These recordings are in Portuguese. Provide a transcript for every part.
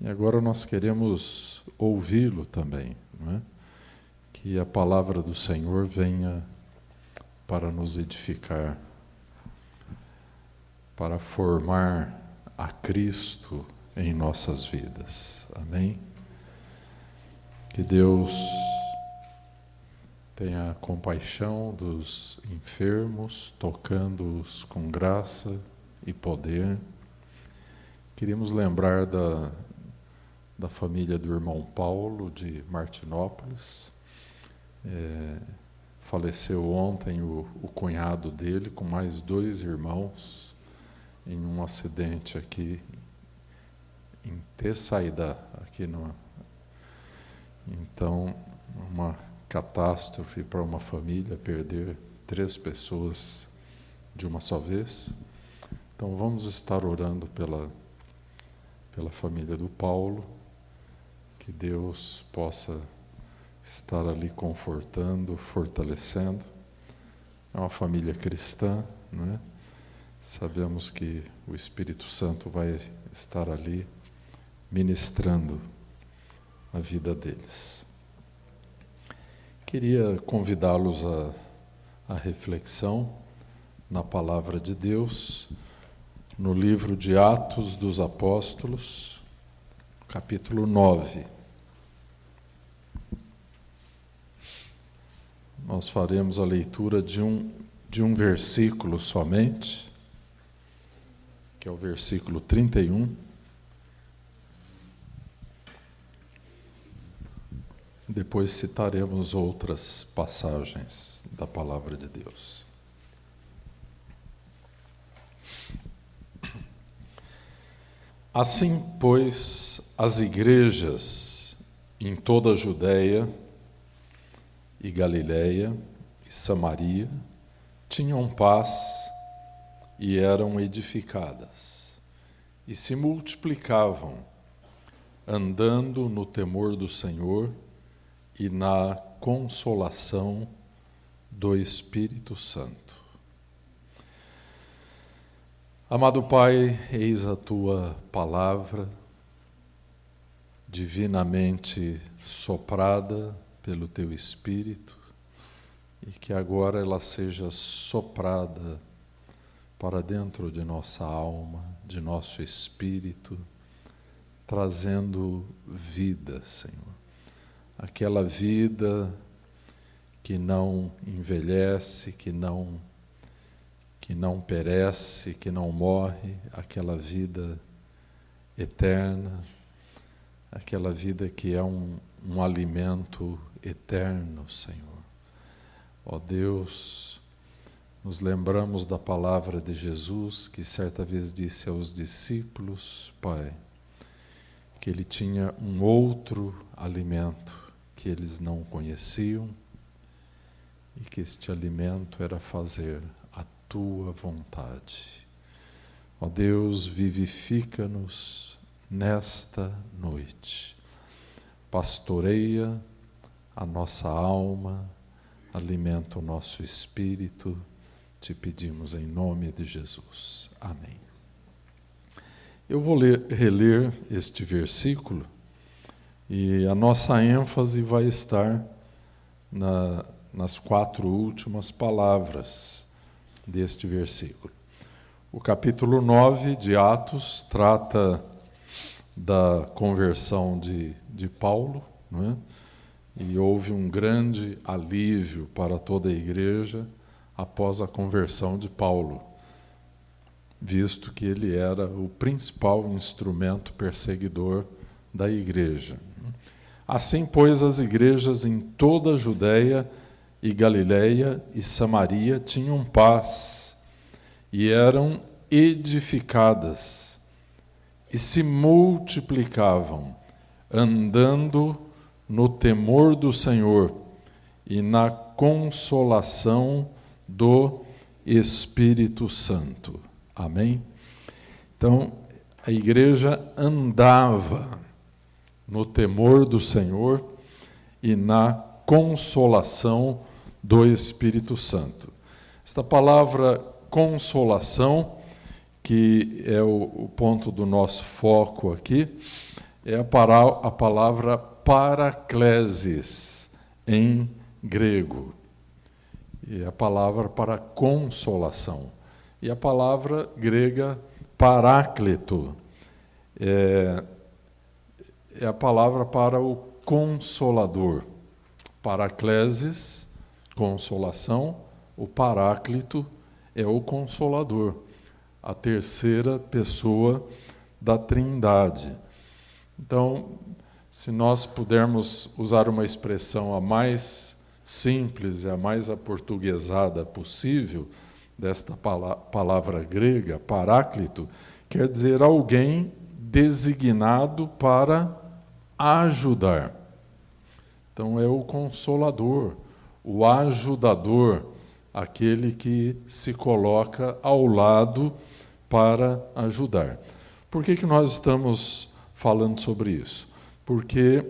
E agora nós queremos ouvi-lo também, não é? Que a palavra do Senhor venha para nos edificar, para formar a Cristo em nossas vidas. Amém? Que Deus tenha compaixão dos enfermos, tocando-os com graça e poder. Queríamos lembrar da família do irmão Paulo, de Martinópolis. Faleceu ontem o cunhado dele, com mais 2 irmãos, em um acidente aqui em Tessaidá, Então, uma catástrofe para uma família, perder 3 pessoas de uma só vez. Então, vamos estar orando pela família do Paulo, que Deus possa estar ali confortando, fortalecendo. É uma família cristã, não é? Sabemos que o Espírito Santo vai estar ali ministrando a vida deles. Queria convidá-los à reflexão na Palavra de Deus, no livro de Atos dos Apóstolos, capítulo 9. Nós faremos a leitura de um versículo somente, que é o versículo 31. Depois citaremos outras passagens da Palavra de Deus. Assim, pois, as igrejas em toda a Judéia e Galiléia e Samaria tinham paz e eram edificadas, e se multiplicavam, andando no temor do Senhor e na consolação do Espírito Santo. Amado Pai, eis a Tua palavra, divinamente soprada pelo Teu Espírito, e que agora ela seja soprada para dentro de nossa alma, de nosso espírito, trazendo vida, Senhor. Aquela vida que não envelhece, que não perece, que não morre, aquela vida eterna, aquela vida que é um alimento eterno, Senhor. Ó Deus, nos lembramos da palavra de Jesus, que certa vez disse aos discípulos, Pai, que Ele tinha um outro alimento que eles não conheciam, e que este alimento era fazer a Tua vontade. Ó Deus, vivifica-nos nesta noite. Pastoreia a nossa alma, alimenta o nosso espírito, te pedimos em nome de Jesus. Amém. Eu vou reler este versículo, e a nossa ênfase vai estar nas 4 últimas palavras deste versículo. O capítulo 9 de Atos trata da conversão de Paulo, não é? E houve um grande alívio para toda a igreja após a conversão de Paulo, visto que ele era o principal instrumento perseguidor da igreja. Assim, pois, as igrejas em toda a Judéia e Galiléia e Samaria tinham paz e eram edificadas e se multiplicavam, andando no temor do Senhor e na consolação do Espírito Santo. Amém? Então, a igreja andava no temor do Senhor e na consolação do Espírito Santo. Esta palavra consolação, que é o ponto do nosso foco aqui, é a palavra paraklesis, em grego. E a palavra para consolação. E a palavra grega paráclito é a palavra para o consolador. Paraklesis, consolação, o paráclito é o consolador, a terceira pessoa da Trindade. Então, se nós pudermos usar uma expressão a mais simples e a mais aportuguesada possível, desta palavra grega, paráclito, quer dizer alguém designado para ajudar. Então é o consolador, o ajudador, aquele que se coloca ao lado para ajudar. Por que nós estamos falando sobre isso? Porque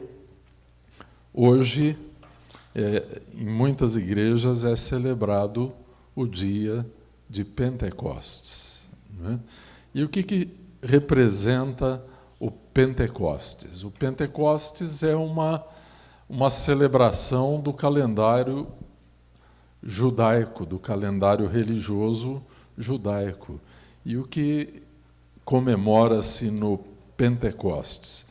hoje, em muitas igrejas, é celebrado o dia de Pentecostes, né? E o que representa o Pentecostes? O Pentecostes é uma celebração do calendário judaico, do calendário religioso judaico. E o que comemora-se no Pentecostes?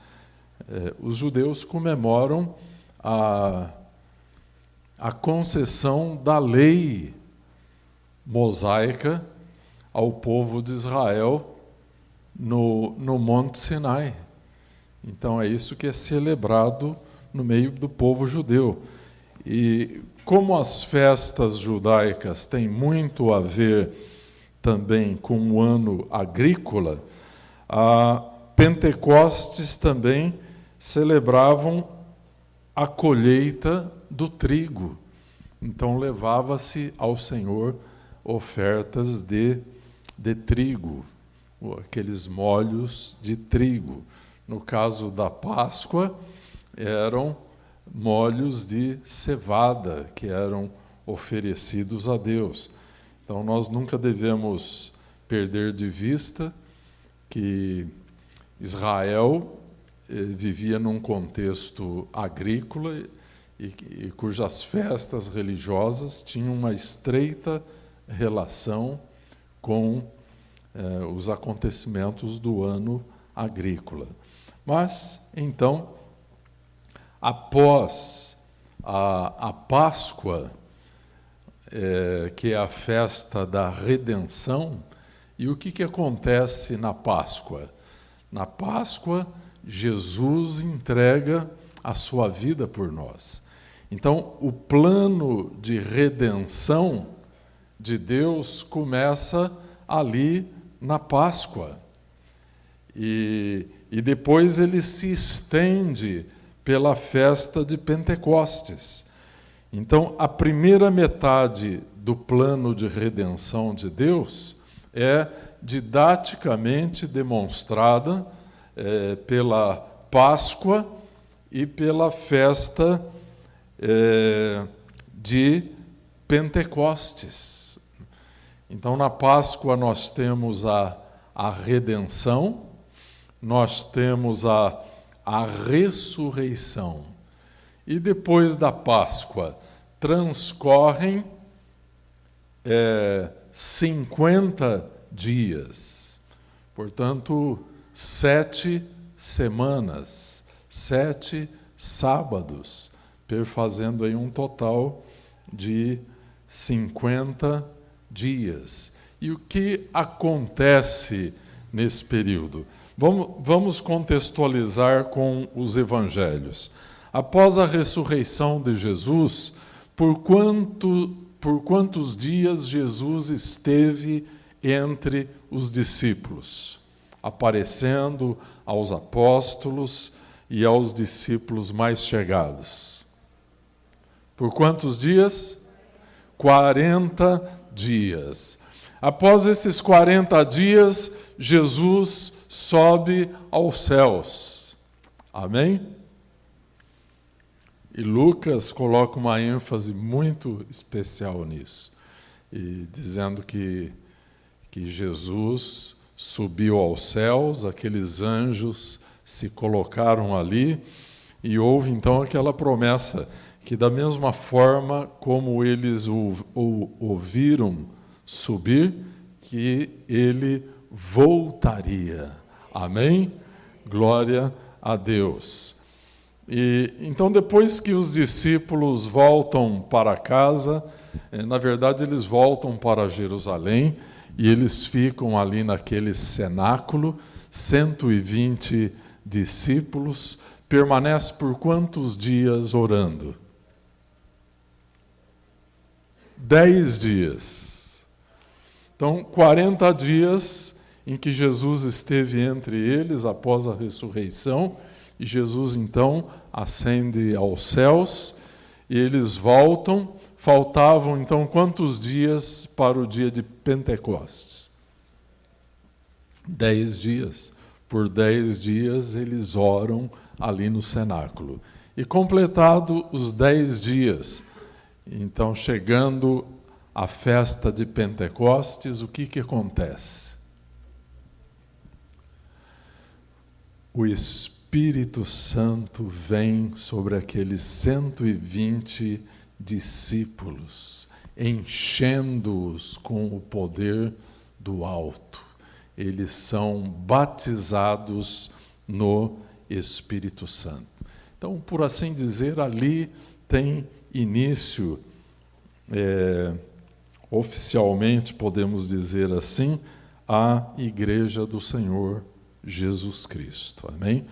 Os judeus comemoram a concessão da lei mosaica ao povo de Israel no Monte Sinai. Então é isso que é celebrado no meio do povo judeu. E como as festas judaicas têm muito a ver também com o ano agrícola, a Pentecostes também celebravam a colheita do trigo. Então levava-se ao Senhor ofertas de trigo, aqueles molhos de trigo. No caso da Páscoa, eram molhos de cevada que eram oferecidos a Deus. Então nós nunca devemos perder de vista que Israel vivia num contexto agrícola e cujas festas religiosas tinham uma estreita relação com os acontecimentos do ano agrícola. Mas, então, após a Páscoa, que é a festa da redenção, e o que acontece na Páscoa? Na Páscoa, Jesus entrega a sua vida por nós. Então, o plano de redenção de Deus começa ali na Páscoa. E depois ele se estende pela festa de Pentecostes. Então, a primeira metade do plano de redenção de Deus é didaticamente demonstrada pela Páscoa e pela festa de Pentecostes. Então, na Páscoa nós temos a redenção, nós temos a ressurreição. E depois da Páscoa transcorrem 50 dias. Portanto, 7 semanas, 7 sábados, perfazendo aí um total de 50 dias. E o que acontece nesse período? Vamos contextualizar com os evangelhos. Após a ressurreição de Jesus, por quantos dias Jesus esteve entre os discípulos, aparecendo aos apóstolos e aos discípulos mais chegados? Por quantos dias? 40 dias. Após esses 40 dias, Jesus sobe aos céus. Amém? E Lucas coloca uma ênfase muito especial nisso, e dizendo que Jesus subiu aos céus, aqueles anjos se colocaram ali, e houve então aquela promessa que, da mesma forma como eles o ouviram subir, que ele voltaria. Amém? Glória a Deus. E então, depois que os discípulos voltam para casa, na verdade eles voltam para Jerusalém, e eles ficam ali naquele cenáculo, 120 discípulos, permanece por quantos dias orando? 10 dias. Então, 40 dias em que Jesus esteve entre eles após a ressurreição, e Jesus então ascende aos céus, e eles voltam. Faltavam então quantos dias para o dia de Pentecostes? 10 dias. Por 10 dias eles oram ali no cenáculo. E completado os 10 dias, então chegando à festa de Pentecostes, o que acontece? O Espírito Santo vem sobre aqueles 120 discípulos, enchendo-os com o poder do alto. Eles são batizados no Espírito Santo. Então, por assim dizer, ali tem início, oficialmente podemos dizer assim, a Igreja do Senhor Jesus Cristo. Amém?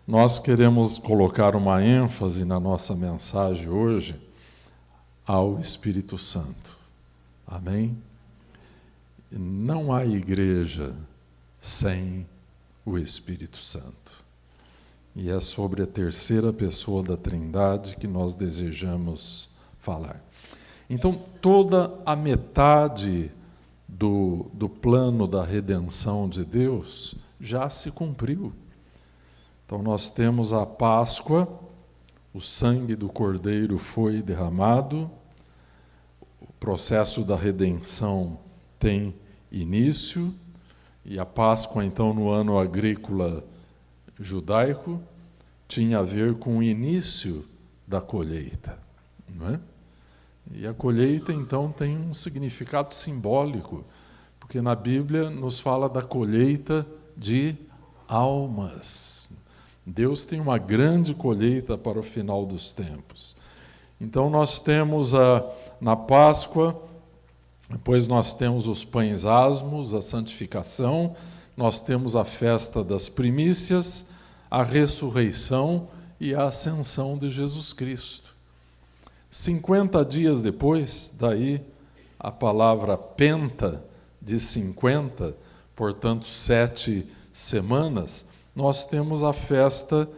Nós queremos colocar uma ênfase na nossa mensagem hoje ao Espírito Santo. Amém? Não há igreja sem o Espírito Santo. E é sobre a terceira pessoa da Trindade que nós desejamos falar. Então, toda a metade do plano da redenção de Deus já se cumpriu. Então, nós temos a Páscoa, o sangue do Cordeiro foi derramado, o processo da redenção tem início, e a Páscoa, então, no ano agrícola judaico, tinha a ver com o início da colheita, não é? E a colheita, então, tem um significado simbólico, porque na Bíblia nos fala da colheita de almas. Deus tem uma grande colheita para o final dos tempos. Então, nós temos na Páscoa, depois nós temos os pães asmos, a santificação, nós temos a festa das primícias, a ressurreição e a ascensão de Jesus Cristo. 50 dias depois, daí a palavra penta, de 50, portanto 7 semanas, nós temos a festa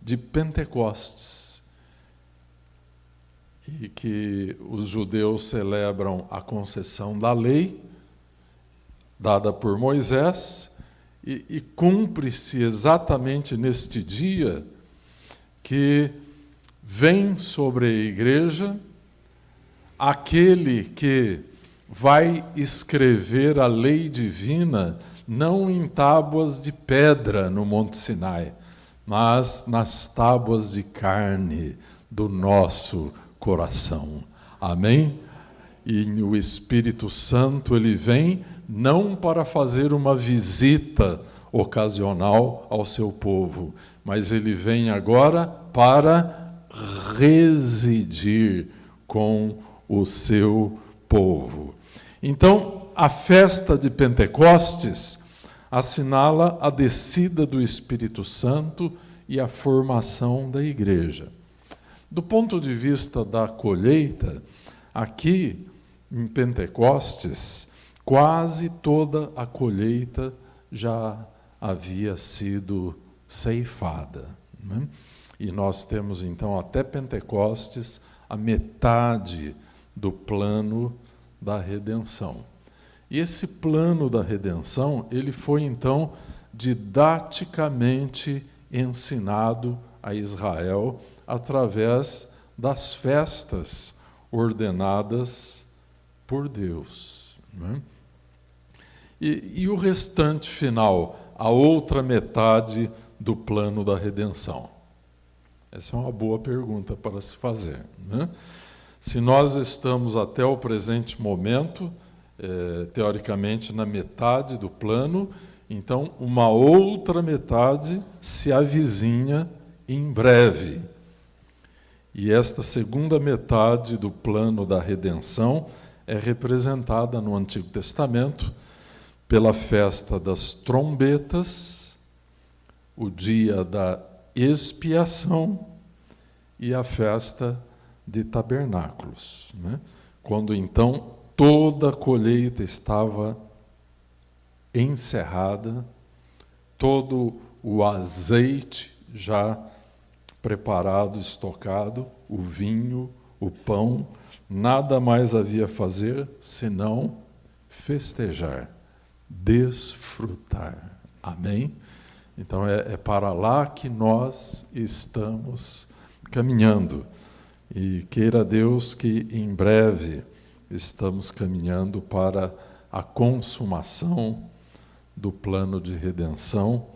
de Pentecostes, e que os judeus celebram a concessão da lei, dada por Moisés, e cumpre-se exatamente neste dia que vem sobre a igreja aquele que vai escrever a lei divina não em tábuas de pedra no Monte Sinai, mas nas tábuas de carne do nosso coração. Amém? E o Espírito Santo, ele vem não para fazer uma visita ocasional ao seu povo, mas ele vem agora para residir com o seu povo. Então, a festa de Pentecostes assinala a descida do Espírito Santo e a formação da igreja. Do ponto de vista da colheita, aqui em Pentecostes, quase toda a colheita já havia sido ceifada, né? E nós temos então até Pentecostes a metade do plano da redenção. E esse plano da redenção, ele foi então didaticamente ensinado a Israel através das festas ordenadas por Deus, né? E o restante final, a outra metade do plano da redenção? Essa é uma boa pergunta para se fazer, né? Se nós estamos até o presente momento, teoricamente, na metade do plano, então uma outra metade se avizinha em breve. E esta segunda metade do plano da redenção é representada no Antigo Testamento pela festa das trombetas, o dia da expiação e a festa de tabernáculos, né? Quando então toda a colheita estava encerrada, todo o azeite já preparado, estocado, o vinho, o pão, nada mais havia a fazer senão festejar, desfrutar. Amém? Então é para lá que nós estamos caminhando. E queira Deus que em breve estamos caminhando para a consumação do plano de redenção,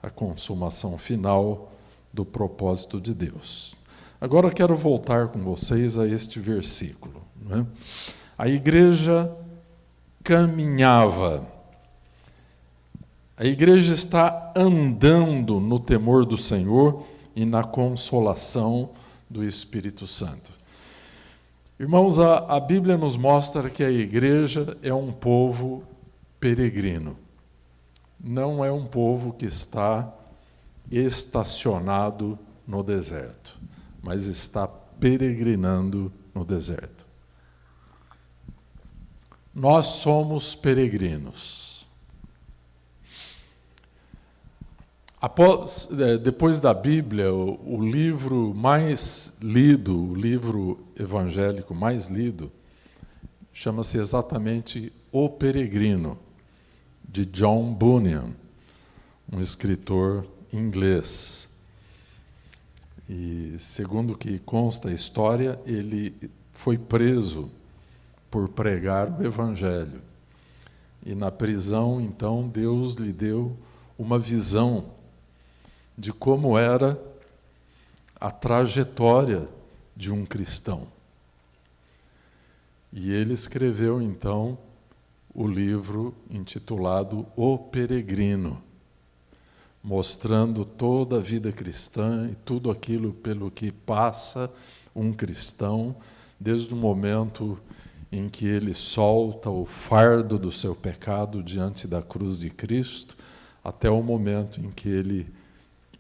a consumação final do propósito de Deus. Agora quero voltar com vocês a este versículo, né? A igreja caminhava. A igreja está andando no temor do Senhor e na consolação do Espírito Santo. Irmãos, a Bíblia nos mostra que a igreja é um povo peregrino. Não é um povo que está estacionado no deserto, mas está peregrinando no deserto. Nós somos peregrinos. Depois da Bíblia, o livro mais lido, o livro evangélico mais lido, chama-se exatamente O Peregrino, de John Bunyan, um escritor inglês. E, segundo o que consta a história, ele foi preso por pregar o Evangelho. E na prisão, então, Deus lhe deu uma visão de como era a trajetória de um cristão. E ele escreveu, então, o livro intitulado O Peregrino, mostrando toda a vida cristã e tudo aquilo pelo que passa um cristão, desde o momento em que ele solta o fardo do seu pecado diante da cruz de Cristo, até o momento em que ele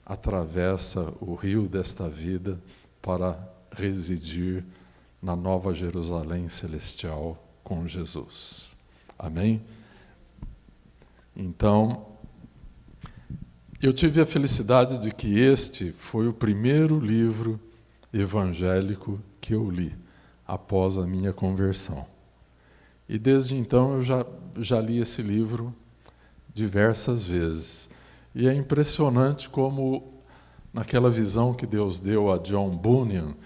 atravessa o rio desta vida para residir na Nova Jerusalém celestial com Jesus. Amém? Então, eu tive a felicidade de que este foi o primeiro livro evangélico que eu li após a minha conversão. E desde então eu já li esse livro diversas vezes. E é impressionante como, naquela visão que Deus deu a John Bunyan,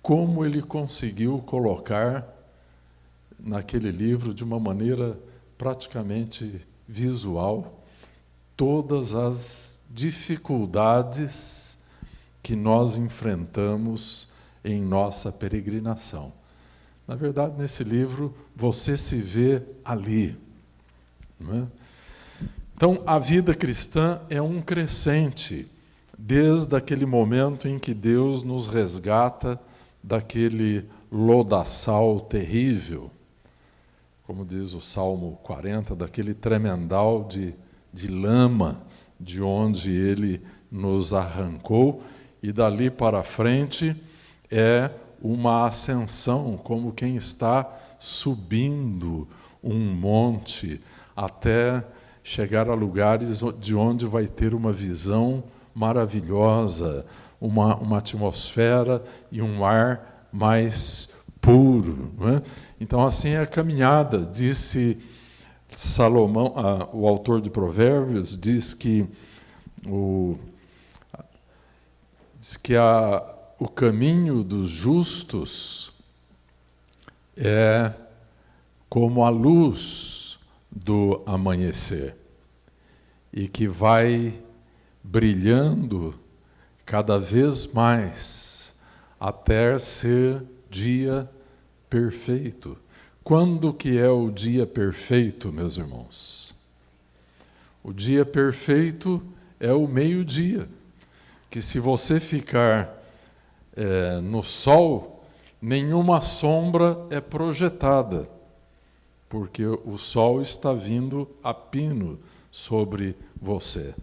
como ele conseguiu colocar naquele livro, de uma maneira praticamente visual, todas as dificuldades que nós enfrentamos em nossa peregrinação. Na verdade, nesse livro, você se vê ali, não é? Então, a vida cristã é um crescente, desde aquele momento em que Deus nos resgata daquele lodaçal terrível, como diz o Salmo 40, daquele tremendal de lama, de onde Ele nos arrancou, e dali para frente é uma ascensão, como quem está subindo um monte até chegar a lugares de onde vai ter uma visão maravilhosa, uma atmosfera e um ar mais puro, não é? Então, assim é a caminhada. Disse Salomão, o autor de Provérbios, diz que o caminho dos justos é como a luz do amanhecer, e que vai brilhando cada vez mais até ser dia perfeito. Quando que é o dia perfeito, meus irmãos? O dia perfeito é o meio-dia, que se você ficar no sol, nenhuma sombra é projetada, porque o sol está vindo a pino sobre você.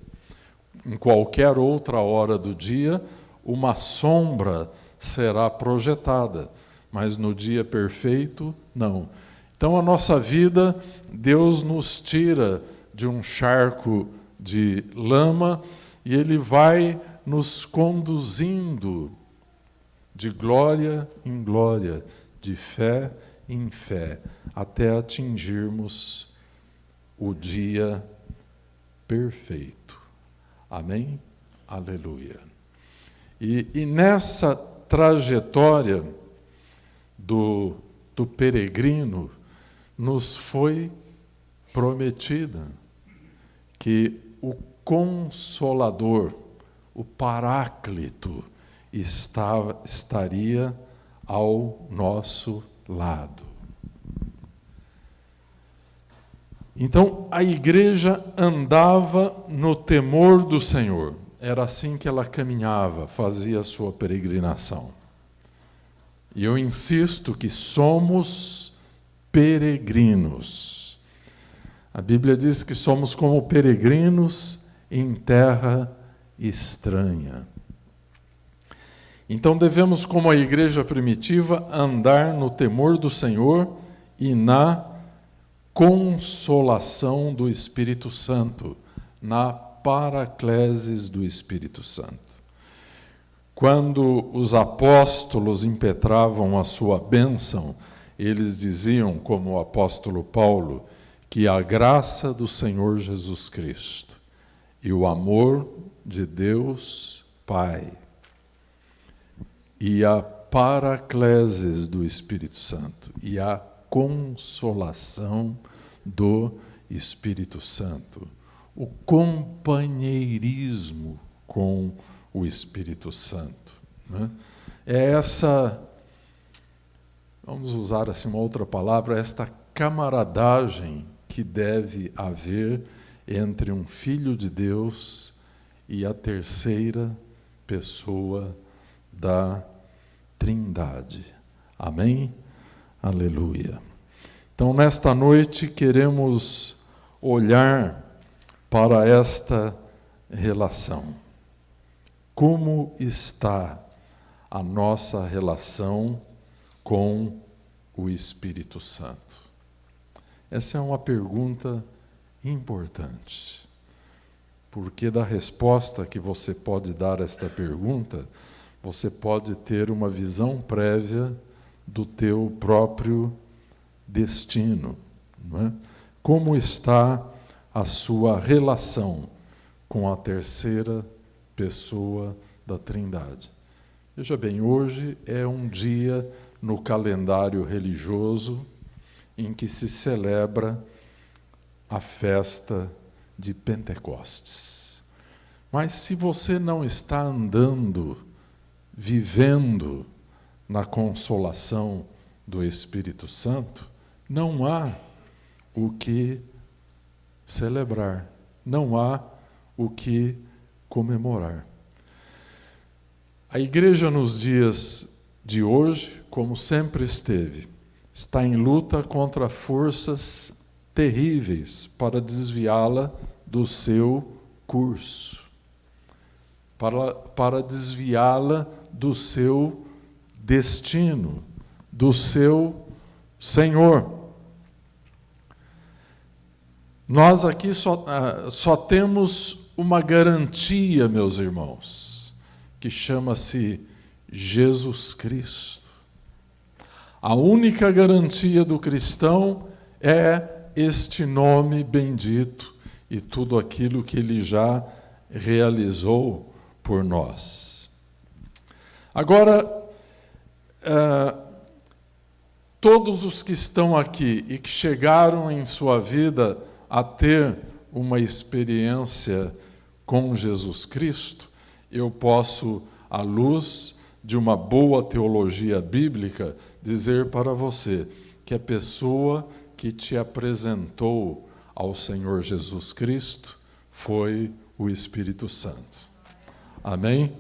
Em qualquer outra hora do dia, uma sombra será projetada, mas no dia perfeito, não. Então, a nossa vida, Deus nos tira de um charco de lama e Ele vai nos conduzindo de glória em glória, de fé em fé, até atingirmos o dia perfeito. Amém? Aleluia. E nessa trajetória do peregrino, nos foi prometida que o Consolador, o Paráclito, estaria ao nosso lado. Então, a igreja andava no temor do Senhor. Era assim que ela caminhava, fazia a sua peregrinação. E eu insisto que somos peregrinos. A Bíblia diz que somos como peregrinos em terra estranha. Então devemos, como a igreja primitiva, andar no temor do Senhor e na consolação do Espírito Santo, na paracleses do Espírito Santo. Quando os apóstolos impetravam a sua bênção, eles diziam, como o apóstolo Paulo, que a graça do Senhor Jesus Cristo e o amor de Deus Pai e a paracleses do Espírito Santo e a consolação do Espírito Santo, o companheirismo com o Espírito Santo, né? É essa, vamos usar assim uma outra palavra, esta camaradagem que deve haver entre um Filho de Deus e a terceira pessoa da Trindade. Amém? Aleluia. Então, nesta noite, queremos olhar para esta relação. Como está a nossa relação com o Espírito Santo? Essa é uma pergunta importante, porque da resposta que você pode dar a esta pergunta, você pode ter uma visão prévia do teu próprio destino, não é? Como está a sua relação com a terceira pessoa da Trindade? Veja bem, hoje é um dia no calendário religioso em que se celebra a festa de Pentecostes. Mas se você não está andando, vivendo na consolação do Espírito Santo, não há o que celebrar, não há o que comemorar. A igreja nos dias de hoje, como sempre esteve, está em luta contra forças terríveis para desviá-la do seu curso, para desviá-la do seu destino, do seu Senhor. Nós aqui só temos uma garantia, meus irmãos, que chama-se Jesus Cristo. A única garantia do cristão é este nome bendito e tudo aquilo que ele já realizou por nós. Agora, todos os que estão aqui e que chegaram em sua vida a ter uma experiência com Jesus Cristo, eu posso, à luz de uma boa teologia bíblica, dizer para você que a pessoa que te apresentou ao Senhor Jesus Cristo foi o Espírito Santo. Amém?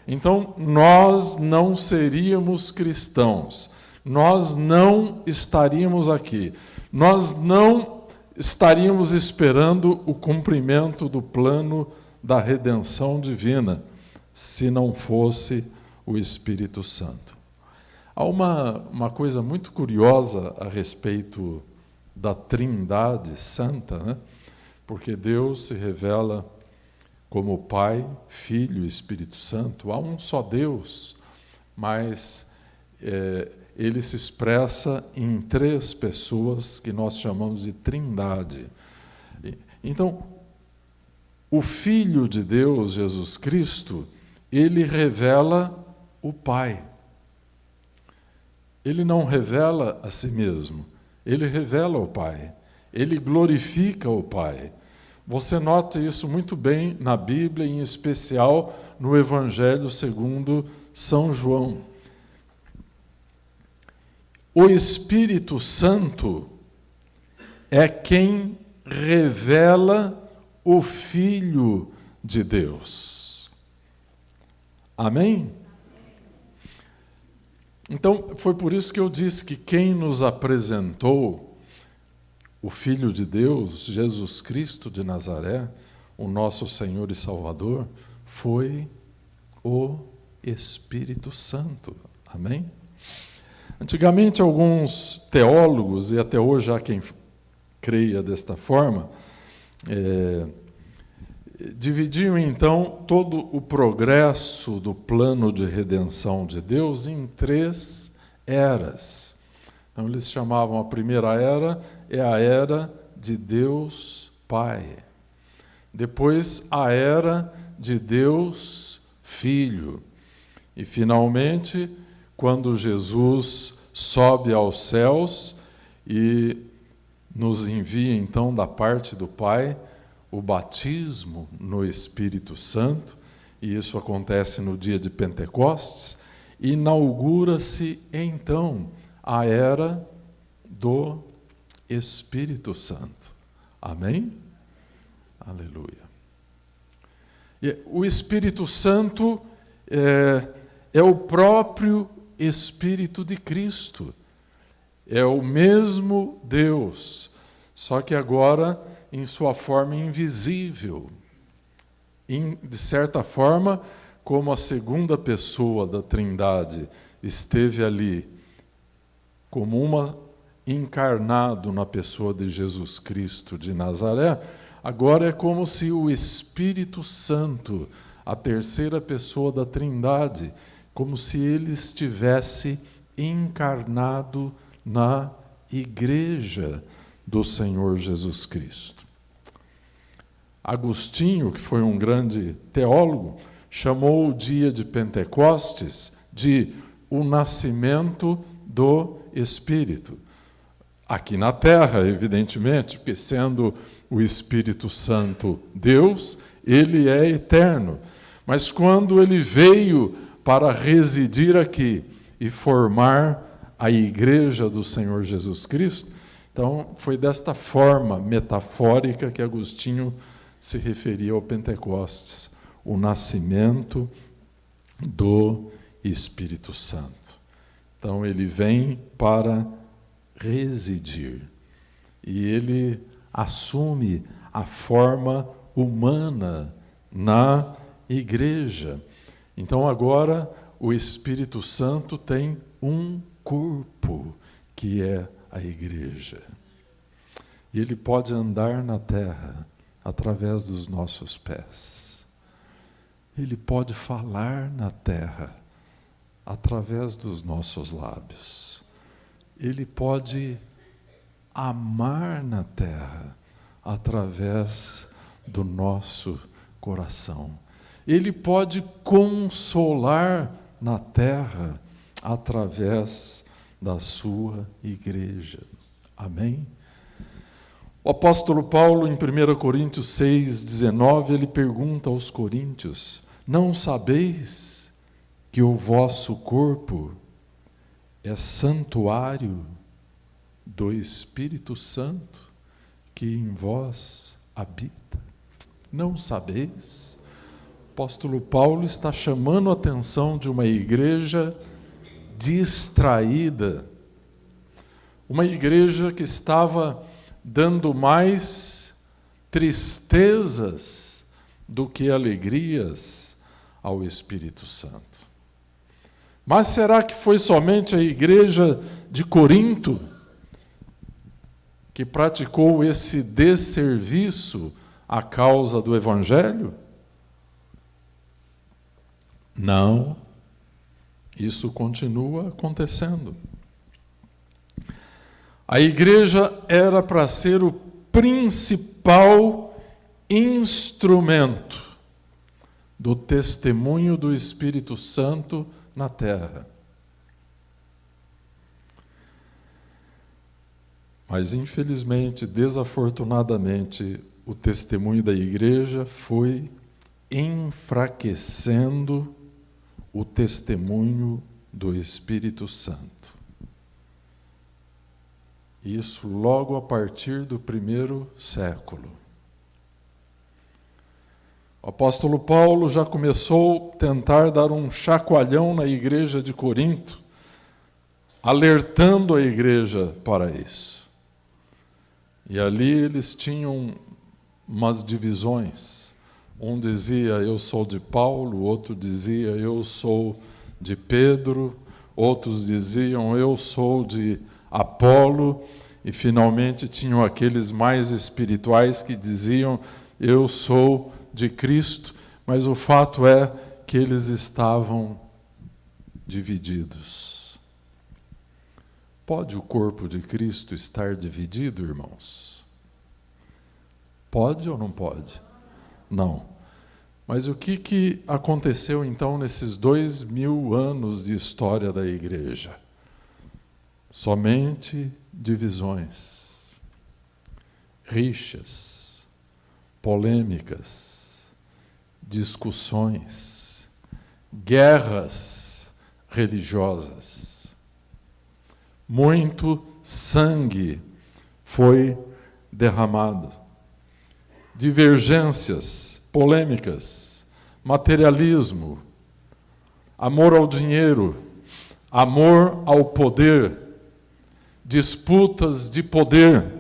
Então, nós não seríamos cristãos, nós não estaríamos aqui, nós não estaríamos esperando o cumprimento do plano da redenção divina, se não fosse o Espírito Santo. Há uma coisa muito curiosa a respeito da Trindade Santa, né? Porque Deus se revela como Pai, Filho e Espírito Santo. Há um só Deus, mas ele se expressa em três pessoas que nós chamamos de Trindade. Então, o Filho de Deus, Jesus Cristo, ele revela o Pai. Ele não revela a si mesmo, ele revela o Pai. Ele glorifica o Pai. Você nota isso muito bem na Bíblia, em especial no Evangelho segundo São João. O Espírito Santo é quem revela o Filho de Deus. Amém? Então, foi por isso que eu disse que quem nos apresentou o Filho de Deus, Jesus Cristo de Nazaré, o nosso Senhor e Salvador, foi o Espírito Santo. Amém? Antigamente, alguns teólogos, e até hoje há quem creia desta forma, dividiam então todo o progresso do plano de redenção de Deus em três eras. Então, eles chamavam a primeira era, é a era de Deus Pai. Depois, a era de Deus Filho. E, finalmente, quando Jesus sobe aos céus e nos envia, então, da parte do Pai, o batismo no Espírito Santo, e isso acontece no dia de Pentecostes, inaugura-se, então, a era do Espírito Santo. Amém? Aleluia. E o Espírito Santo é o próprio Espírito de Cristo. É o mesmo Deus, só que agora em sua forma invisível. De certa forma, como a segunda pessoa da Trindade esteve ali como encarnado na pessoa de Jesus Cristo de Nazaré, agora é como se o Espírito Santo, a terceira pessoa da Trindade, como se ele estivesse encarnado na Igreja do Senhor Jesus Cristo. Agostinho, que foi um grande teólogo, chamou o dia de Pentecostes de o nascimento do Espírito. Aqui na Terra, evidentemente, porque sendo o Espírito Santo Deus, ele é eterno. Mas quando ele veio para residir aqui e formar a Igreja do Senhor Jesus Cristo, então foi desta forma metafórica que Agostinho se referia ao Pentecostes, o nascimento do Espírito Santo. Então ele vem para residir e ele assume a forma humana na igreja. Então agora o Espírito Santo tem um corpo, que é a igreja. E ele pode andar na terra através dos nossos pés. Ele pode falar na terra através dos nossos lábios. Ele pode amar na terra através do nosso coração. Ele pode consolar na terra através da sua igreja. Amém? O apóstolo Paulo, em 1 Coríntios 6,19, ele pergunta aos coríntios: não sabeis que o vosso corpo é santuário do Espírito Santo que em vós habita? Não sabeis? O apóstolo Paulo está chamando a atenção de uma igreja distraída, uma igreja que estava dando mais tristezas do que alegrias ao Espírito Santo. Mas será que foi somente a igreja de Corinto que praticou esse desserviço à causa do Evangelho? Não, isso continua acontecendo. A igreja era para ser o principal instrumento do testemunho do Espírito Santo na terra. Mas, infelizmente, desafortunadamente, o testemunho da igreja foi enfraquecendo o testemunho do Espírito Santo. Isso logo a partir do 1º século. O apóstolo Paulo já começou a tentar dar um chacoalhão na igreja de Corinto, alertando a igreja para isso. E ali eles tinham umas divisões. Um dizia, eu sou de Paulo, outro dizia, eu sou de Pedro, outros diziam, eu sou de Apolo, e finalmente tinham aqueles mais espirituais que diziam, eu sou de Cristo, mas o fato é que eles estavam divididos. Pode o corpo de Cristo estar dividido, irmãos? Pode ou não pode? Não. Mas o que aconteceu então nesses 2000 anos de história da igreja? Somente divisões, rixas, polêmicas, discussões, guerras religiosas. Muito sangue foi derramado. Divergências, polêmicas, materialismo, amor ao dinheiro, amor ao poder, disputas de poder.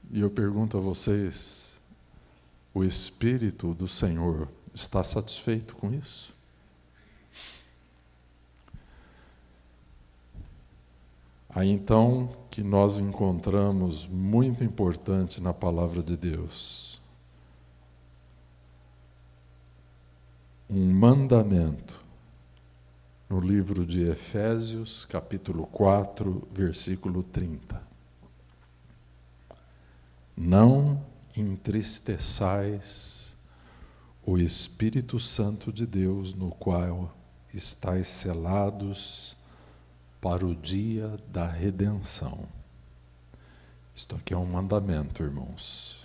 E eu pergunto a vocês, o Espírito do Senhor está satisfeito com isso? Aí então que nós encontramos muito importante na palavra de Deus um mandamento no livro de Efésios, capítulo 4, versículo 30. Não entristeçais o Espírito Santo de Deus, no qual estáis selados para o dia da redenção. Isto aqui é um mandamento, irmãos.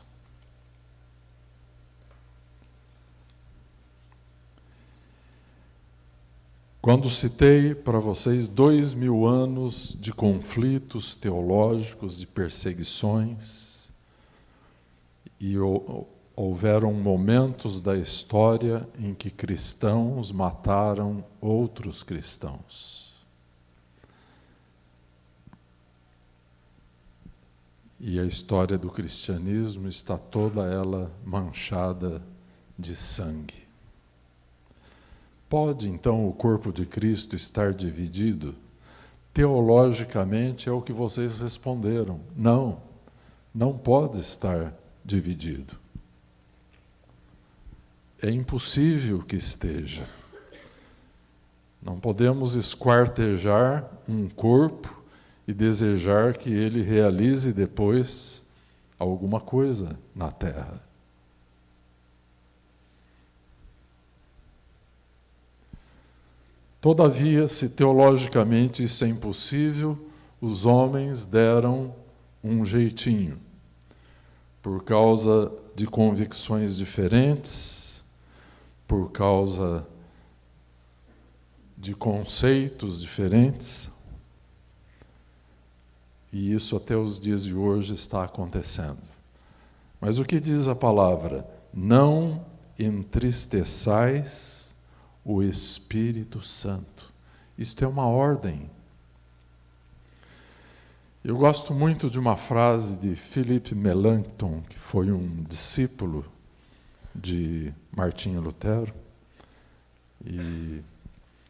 Quando citei para vocês 2000 anos de conflitos teológicos, de perseguições, e houveram momentos da história em que cristãos mataram outros cristãos. E a história do cristianismo está toda ela manchada de sangue. Pode, então, o corpo de Cristo estar dividido? Teologicamente é o que vocês responderam. Não, não pode estar dividido. É impossível que esteja. Não podemos esquartejar um corpo e desejar que ele realize depois alguma coisa na terra. Todavia, se teologicamente isso é impossível, os homens deram um jeitinho, por causa de convicções diferentes, por causa de conceitos diferentes, e isso até os dias de hoje está acontecendo. Mas o que diz a palavra? Não entristeçais o Espírito Santo. Isto é uma ordem. Eu gosto muito de uma frase de Philippe Melanchthon, que foi um discípulo de Martinho Lutero, e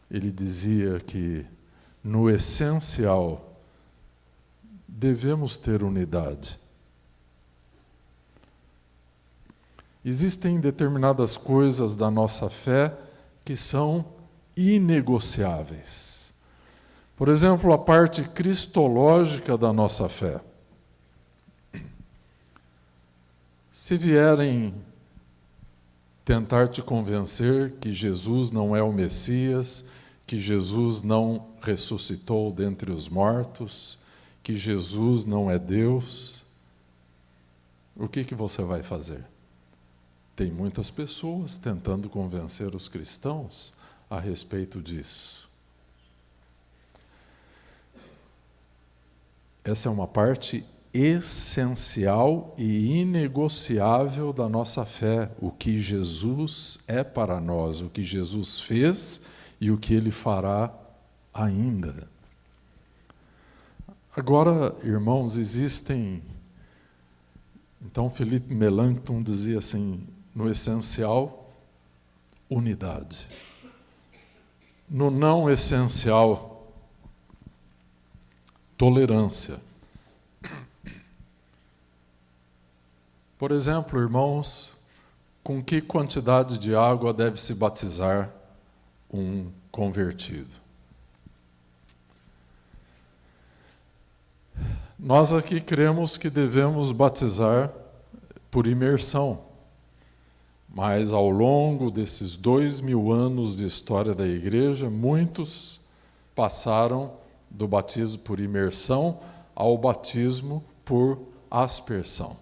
ele dizia que, no essencial, devemos ter unidade. Existem determinadas coisas da nossa fé que são inegociáveis. Por exemplo, a parte cristológica da nossa fé. Se vierem tentar te convencer que Jesus não é o Messias, que Jesus não ressuscitou dentre os mortos, que Jesus não é Deus, o que você vai fazer? Tem muitas pessoas tentando convencer os cristãos a respeito disso. Essa é uma parte essencial e inegociável da nossa fé, o que Jesus é para nós, o que Jesus fez e o que Ele fará ainda. Agora, irmãos, existem... Então, Philippe Melanchthon dizia assim, no essencial, unidade. No não essencial, tolerância. Por exemplo, irmãos, com que quantidade de água deve se batizar um convertido? Nós aqui cremos que devemos batizar por imersão, mas ao longo desses 2000 anos de história da igreja, muitos passaram do batismo por imersão ao batismo por aspersão.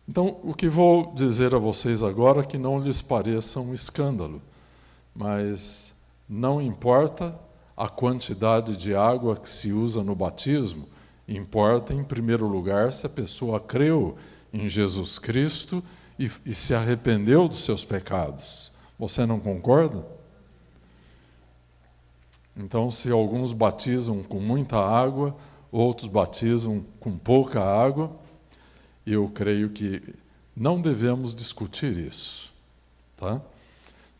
Então, o que vou dizer a vocês agora, que não lhes pareça um escândalo, mas não importa a quantidade de água que se usa no batismo, importa, em primeiro lugar, se a pessoa creu em Jesus Cristo e se arrependeu dos seus pecados. Você não concorda? Então, se alguns batizam com muita água, outros batizam com pouca água, eu creio que não devemos discutir isso, tá?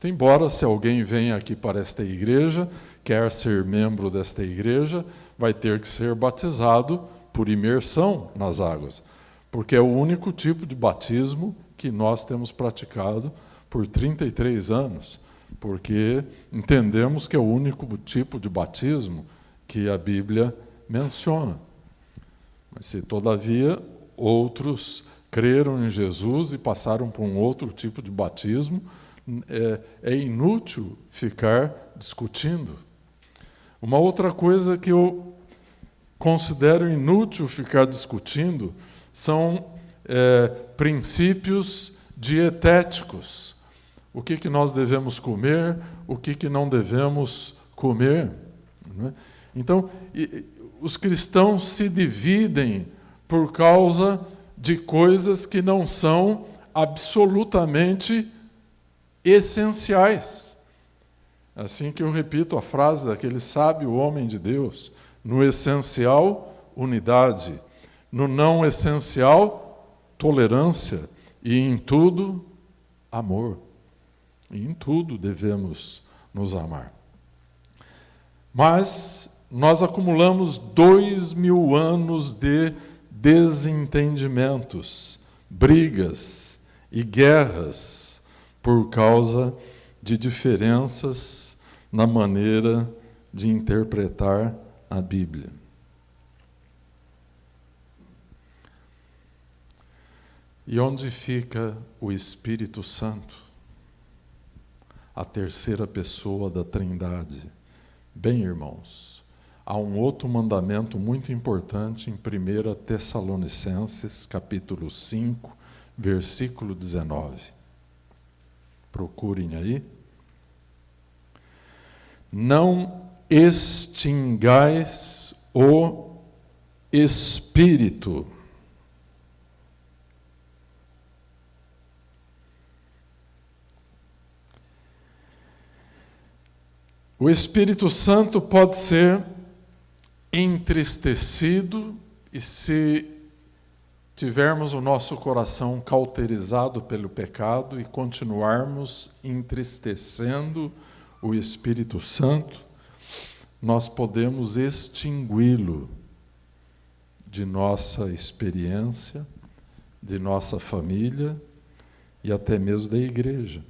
Embora, se alguém vem aqui para esta igreja, quer ser membro desta igreja, vai ter que ser batizado por imersão nas águas, porque é o único tipo de batismo que nós temos praticado por 33 anos, porque entendemos que é o único tipo de batismo que a Bíblia menciona. Mas se, todavia, outros creram em Jesus e passaram por um outro tipo de batismo, é inútil ficar discutindo. Uma outra coisa que eu considero inútil ficar discutindo são princípios dietéticos. O que nós devemos comer, o que não devemos comer. Não é? Então, os cristãos se dividem por causa de coisas que não são absolutamente essenciais. Assim que eu repito a frase daquele sábio homem de Deus: no essencial, unidade; no não essencial, tolerância; e em tudo, amor. E em tudo devemos nos amar. Mas nós acumulamos 2000 anos de desentendimentos, brigas e guerras por causa de diferenças na maneira de interpretar a Bíblia. E onde fica o Espírito Santo, a terceira pessoa da Trindade, Bem, irmãos, há um outro mandamento muito importante em 1 Tessalonicenses, capítulo 5, versículo 19. Procurem aí. Não extingais o Espírito. O Espírito Santo pode ser entristecido, e se tivermos o nosso coração cauterizado pelo pecado e continuarmos entristecendo o Espírito Santo, nós podemos extingui-lo de nossa experiência, de nossa família e até mesmo da igreja.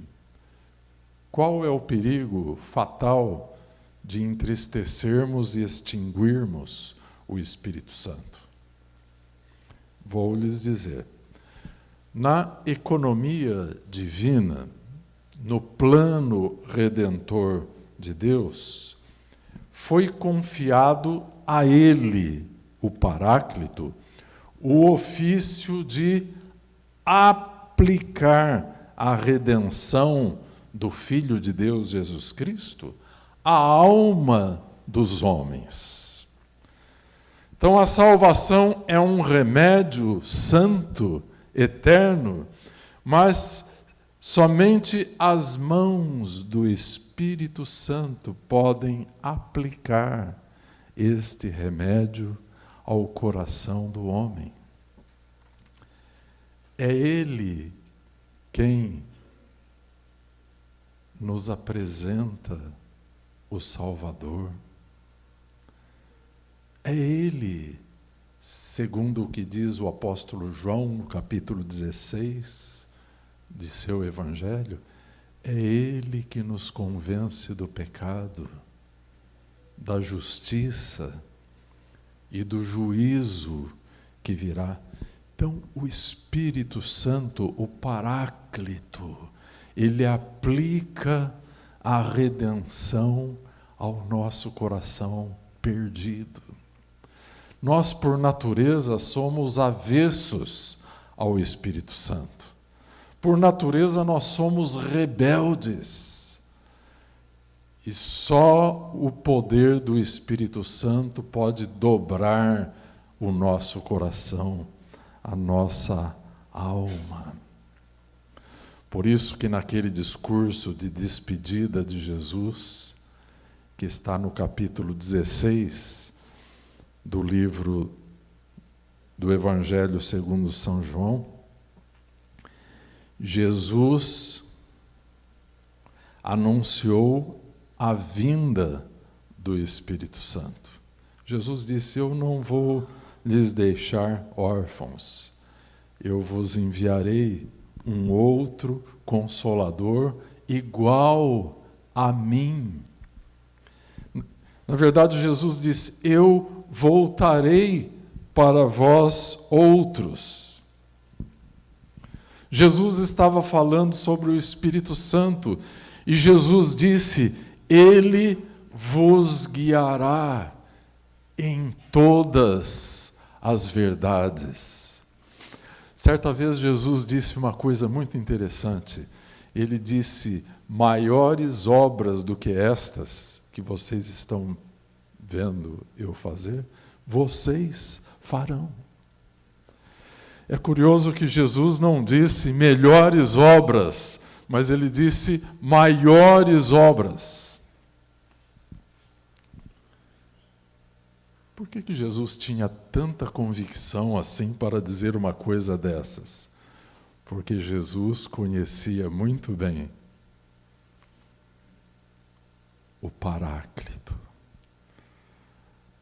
Qual é o perigo fatal de entristecermos e extinguirmos o Espírito Santo? Vou lhes dizer. Na economia divina, no plano redentor de Deus, foi confiado a Ele, o Paráclito, o ofício de aplicar a redenção do Filho de Deus, Jesus Cristo, à alma dos homens. Então, a salvação é um remédio santo, eterno, mas somente as mãos do Espírito Santo podem aplicar este remédio ao coração do homem. É Ele quem nos apresenta o Salvador. É Ele, segundo o que diz o apóstolo João, no capítulo 16 de seu Evangelho, é Ele que nos convence do pecado, da justiça e do juízo que virá. Então, o Espírito Santo, o Paráclito, ele aplica a redenção ao nosso coração perdido. Nós, por natureza, somos avessos ao Espírito Santo. Por natureza, nós somos rebeldes. E só o poder do Espírito Santo pode dobrar o nosso coração, a nossa alma. Por isso que naquele discurso de despedida de Jesus, que está no capítulo 16 do livro do Evangelho segundo São João, Jesus anunciou a vinda do Espírito Santo. Jesus disse: eu não vou lhes deixar órfãos, eu vos enviarei um outro Consolador igual a mim. Na verdade, Jesus disse: eu voltarei para vós outros. Jesus estava falando sobre o Espírito Santo, e Jesus disse: Ele vos guiará em todas as verdades. Certa vez Jesus disse uma coisa muito interessante. Ele disse: maiores obras do que estas que vocês estão vendo eu fazer, vocês farão. É curioso que Jesus não disse melhores obras, mas ele disse maiores obras. Por que Jesus tinha tanta convicção assim para dizer uma coisa dessas? Porque Jesus conhecia muito bem o Paráclito.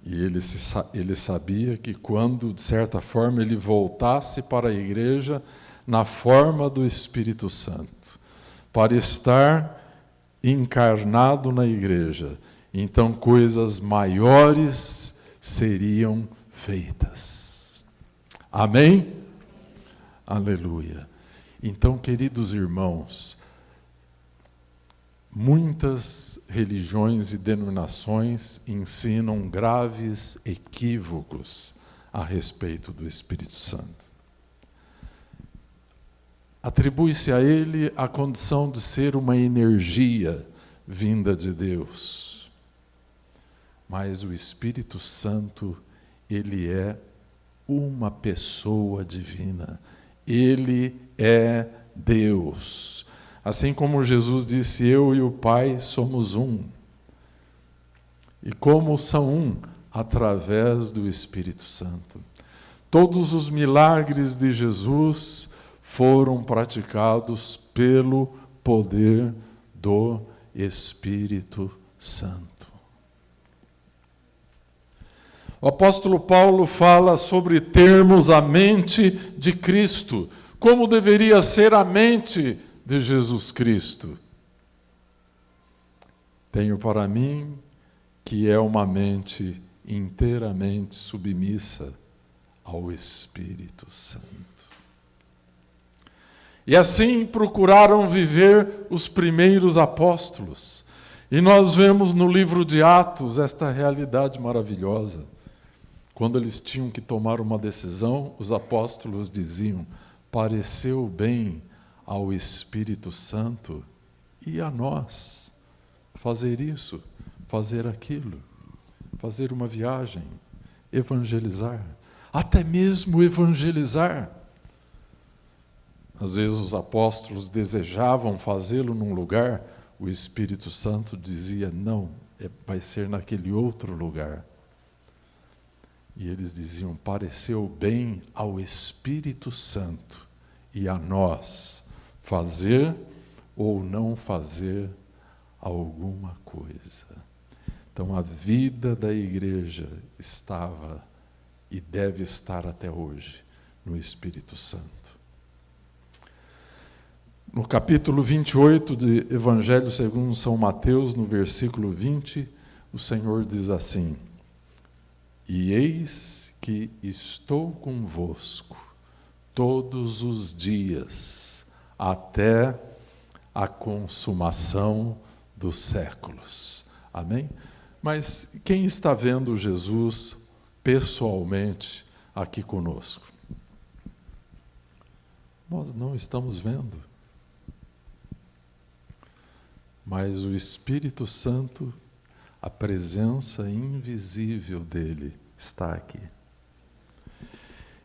E ele sabia que quando, de certa forma, ele voltasse para a igreja na forma do Espírito Santo, para estar encarnado na igreja, então coisas maiores seriam feitas. Amém? Aleluia. Então, queridos irmãos, Muitas religiões e denominações ensinam graves equívocos a respeito do Espírito Santo. Atribui-se a ele a condição de ser uma energia vinda de Deus. Mas o Espírito Santo, ele é uma pessoa divina. Ele é Deus. Assim como Jesus disse, eu e o Pai somos um. E como são um? Através do Espírito Santo. Todos os milagres de Jesus foram praticados pelo poder do Espírito Santo. O apóstolo Paulo fala sobre termos a mente de Cristo. Como deveria ser a mente de Jesus Cristo? Tenho para mim que é uma mente inteiramente submissa ao Espírito Santo. E assim procuraram viver os primeiros apóstolos. E nós vemos no livro de Atos esta realidade maravilhosa. Quando eles tinham que tomar uma decisão, os apóstolos diziam, pareceu bem ao Espírito Santo e a nós fazer isso, fazer aquilo, fazer uma viagem, evangelizar, até mesmo evangelizar. Às vezes os apóstolos desejavam fazê-lo num lugar, o Espírito Santo dizia, não, vai ser naquele outro lugar. E eles diziam, pareceu bem ao Espírito Santo e a nós fazer ou não fazer alguma coisa. Então a vida da igreja estava e deve estar até hoje no Espírito Santo. No capítulo 28 de Evangelho segundo São Mateus, no versículo 20, o Senhor diz assim, e eis que estou convosco todos os dias, até a consumação dos séculos. Amém? Mas quem está vendo Jesus pessoalmente aqui conosco? Nós não estamos vendo. Mas o Espírito Santo, a presença invisível dele está aqui.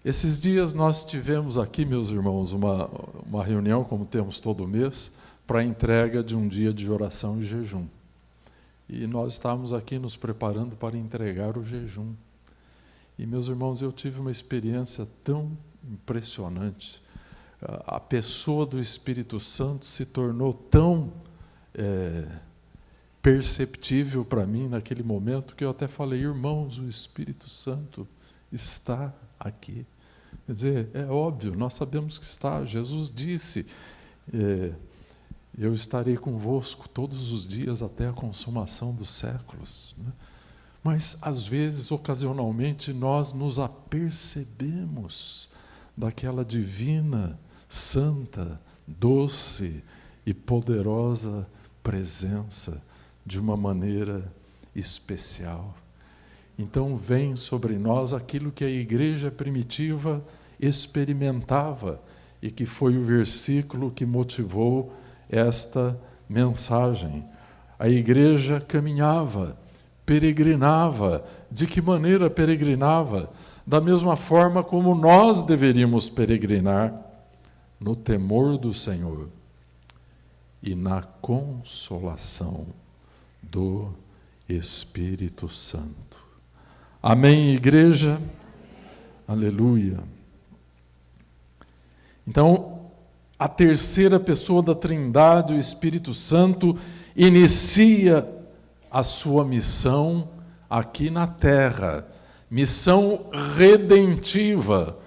Esses dias nós tivemos aqui, meus irmãos, uma reunião, como temos todo mês, para a entrega de um dia de oração e jejum. E nós estávamos aqui nos preparando para entregar o jejum. E, meus irmãos, eu tive uma experiência tão impressionante. A pessoa do Espírito Santo se tornou tão perceptível para mim naquele momento que eu até falei, irmãos, o Espírito Santo está aqui. Quer dizer, é óbvio, nós sabemos que está. Jesus disse, eu estarei convosco todos os dias até a consumação dos séculos. Né? Mas, às vezes, ocasionalmente, nós nos apercebemos daquela divina, santa, doce e poderosa presença de uma maneira especial. Então vem sobre nós aquilo que a igreja primitiva experimentava e que foi o versículo que motivou esta mensagem. A igreja caminhava, peregrinava. De que maneira peregrinava? Da mesma forma como nós deveríamos peregrinar, no temor do Senhor e na consolação do Espírito Santo. Amém, igreja? Amém. Aleluia. Então, a terceira pessoa da Trindade, o Espírito Santo, inicia a sua missão aqui na terra, missão redentiva,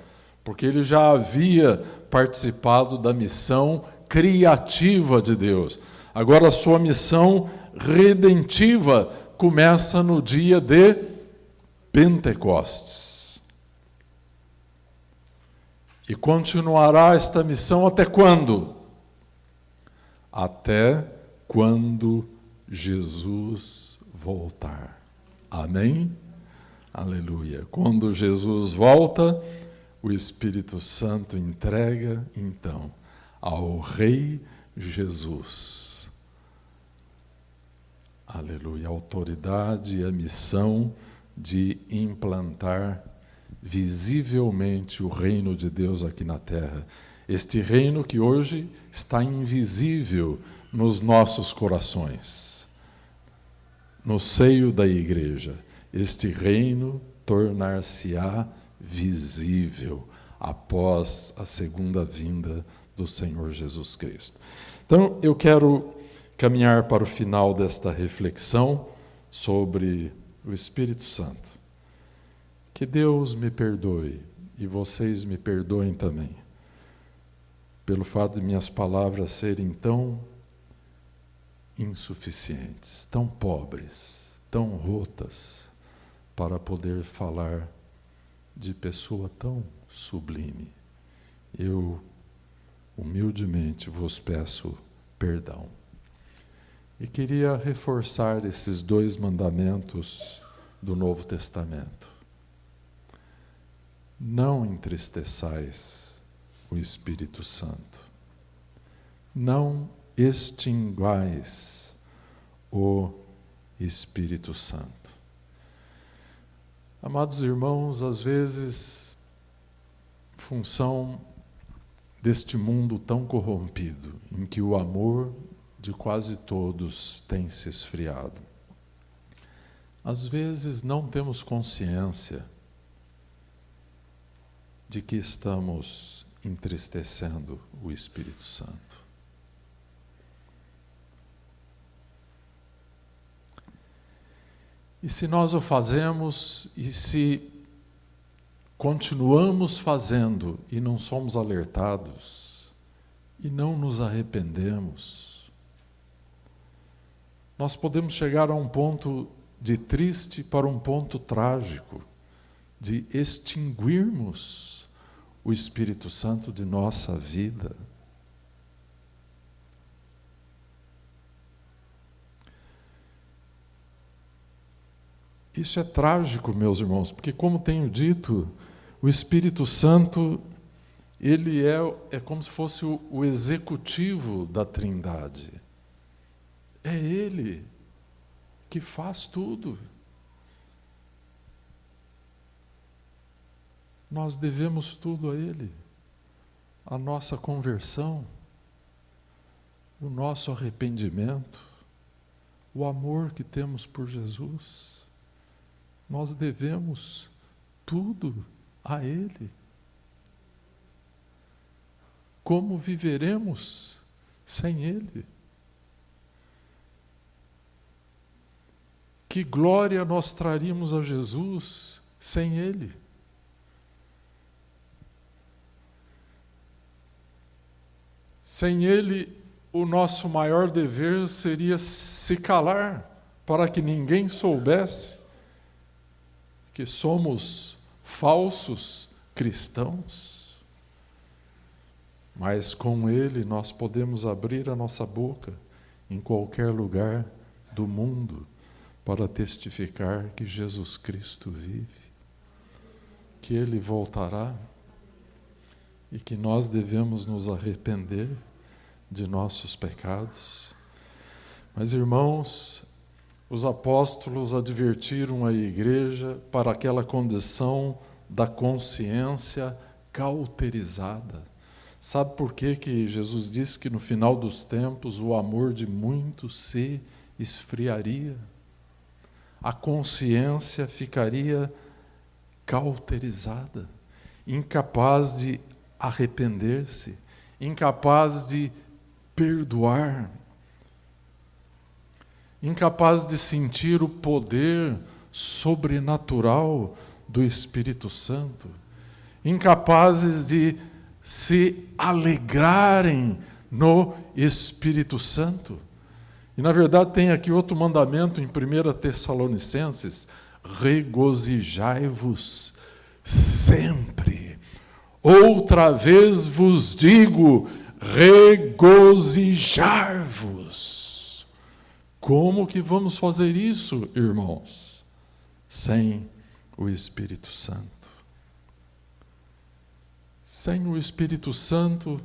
porque ele já havia participado da missão criativa de Deus. Agora a sua missão redentiva começa no dia de Pentecostes. E continuará esta missão até quando? Até quando Jesus voltar. Amém? Aleluia. Quando Jesus volta, o Espírito Santo entrega, então, ao Rei Jesus, aleluia, a autoridade e a missão de implantar visivelmente o reino de Deus aqui na terra. Este reino que hoje está invisível nos nossos corações, no seio da igreja. Este reino tornar-se-á visível após a segunda vinda do Senhor Jesus Cristo. Então, eu quero caminhar para o final desta reflexão sobre o Espírito Santo. Que Deus me perdoe e vocês me perdoem também, pelo fato de minhas palavras serem tão insuficientes, tão pobres, tão rotas, para poder falar de pessoa tão sublime. Eu, humildemente, vos peço perdão. E queria reforçar esses 2 mandamentos do Novo Testamento. Não entristeçais o Espírito Santo. Não extinguais o Espírito Santo. Amados irmãos, às vezes, função deste mundo tão corrompido, em que o amor de quase todos tem se esfriado, às vezes não temos consciência de que estamos entristecendo o Espírito Santo. E se nós o fazemos, e se continuamos fazendo e não somos alertados, e não nos arrependemos, nós podemos chegar a um ponto de triste para um ponto trágico, de extinguirmos o Espírito Santo de nossa vida. Isso é trágico, meus irmãos, porque, como tenho dito, o Espírito Santo, ele é como se fosse o executivo da Trindade. É Ele que faz tudo. Nós devemos tudo a Ele. A nossa conversão, o nosso arrependimento, o amor que temos por Jesus. Nós devemos tudo a Ele. Como viveremos sem Ele? Que glória nós traríamos a Jesus sem Ele? Sem Ele, o nosso maior dever seria se calar, para que ninguém soubesse que somos falsos cristãos. Mas com Ele nós podemos abrir a nossa boca em qualquer lugar do mundo para testificar que Jesus Cristo vive, que Ele voltará e que nós devemos nos arrepender de nossos pecados. Mas, irmãos, os apóstolos advertiram a igreja para aquela condição da consciência cauterizada. Sabe por que Jesus disse que no final dos tempos o amor de muitos se esfriaria? A consciência ficaria cauterizada, incapaz de arrepender-se, incapaz de perdoar, incapaz de sentir o poder sobrenatural do Espírito Santo, incapazes de se alegrarem no Espírito Santo. E, na verdade, tem aqui outro mandamento em 1 Tessalonicenses: regozijai-vos sempre. Outra vez vos digo, regozijar-vos. Como que vamos fazer isso, irmãos? Sem o Espírito Santo. Sem o Espírito Santo,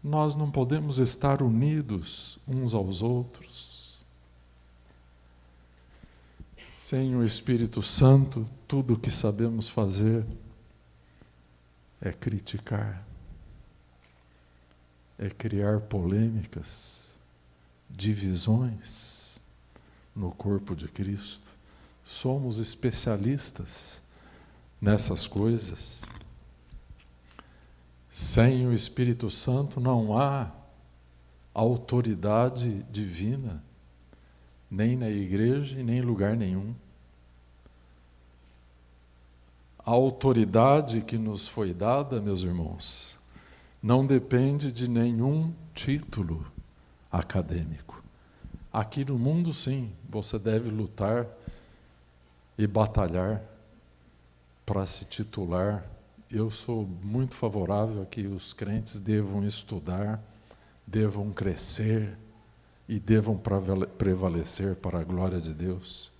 nós não podemos estar unidos uns aos outros. Sem o Espírito Santo, tudo o que sabemos fazer é criticar, é criar polêmicas, divisões no corpo de Cristo. Somos especialistas nessas coisas. Sem o Espírito Santo não há autoridade divina, nem na igreja e nem em lugar nenhum. A autoridade que nos foi dada, meus irmãos, não depende de nenhum título acadêmico. Aqui no mundo, sim, você deve lutar e batalhar para se titular. Eu sou muito favorável a que os crentes devam estudar, devam crescer e devam prevalecer para a glória de Deus.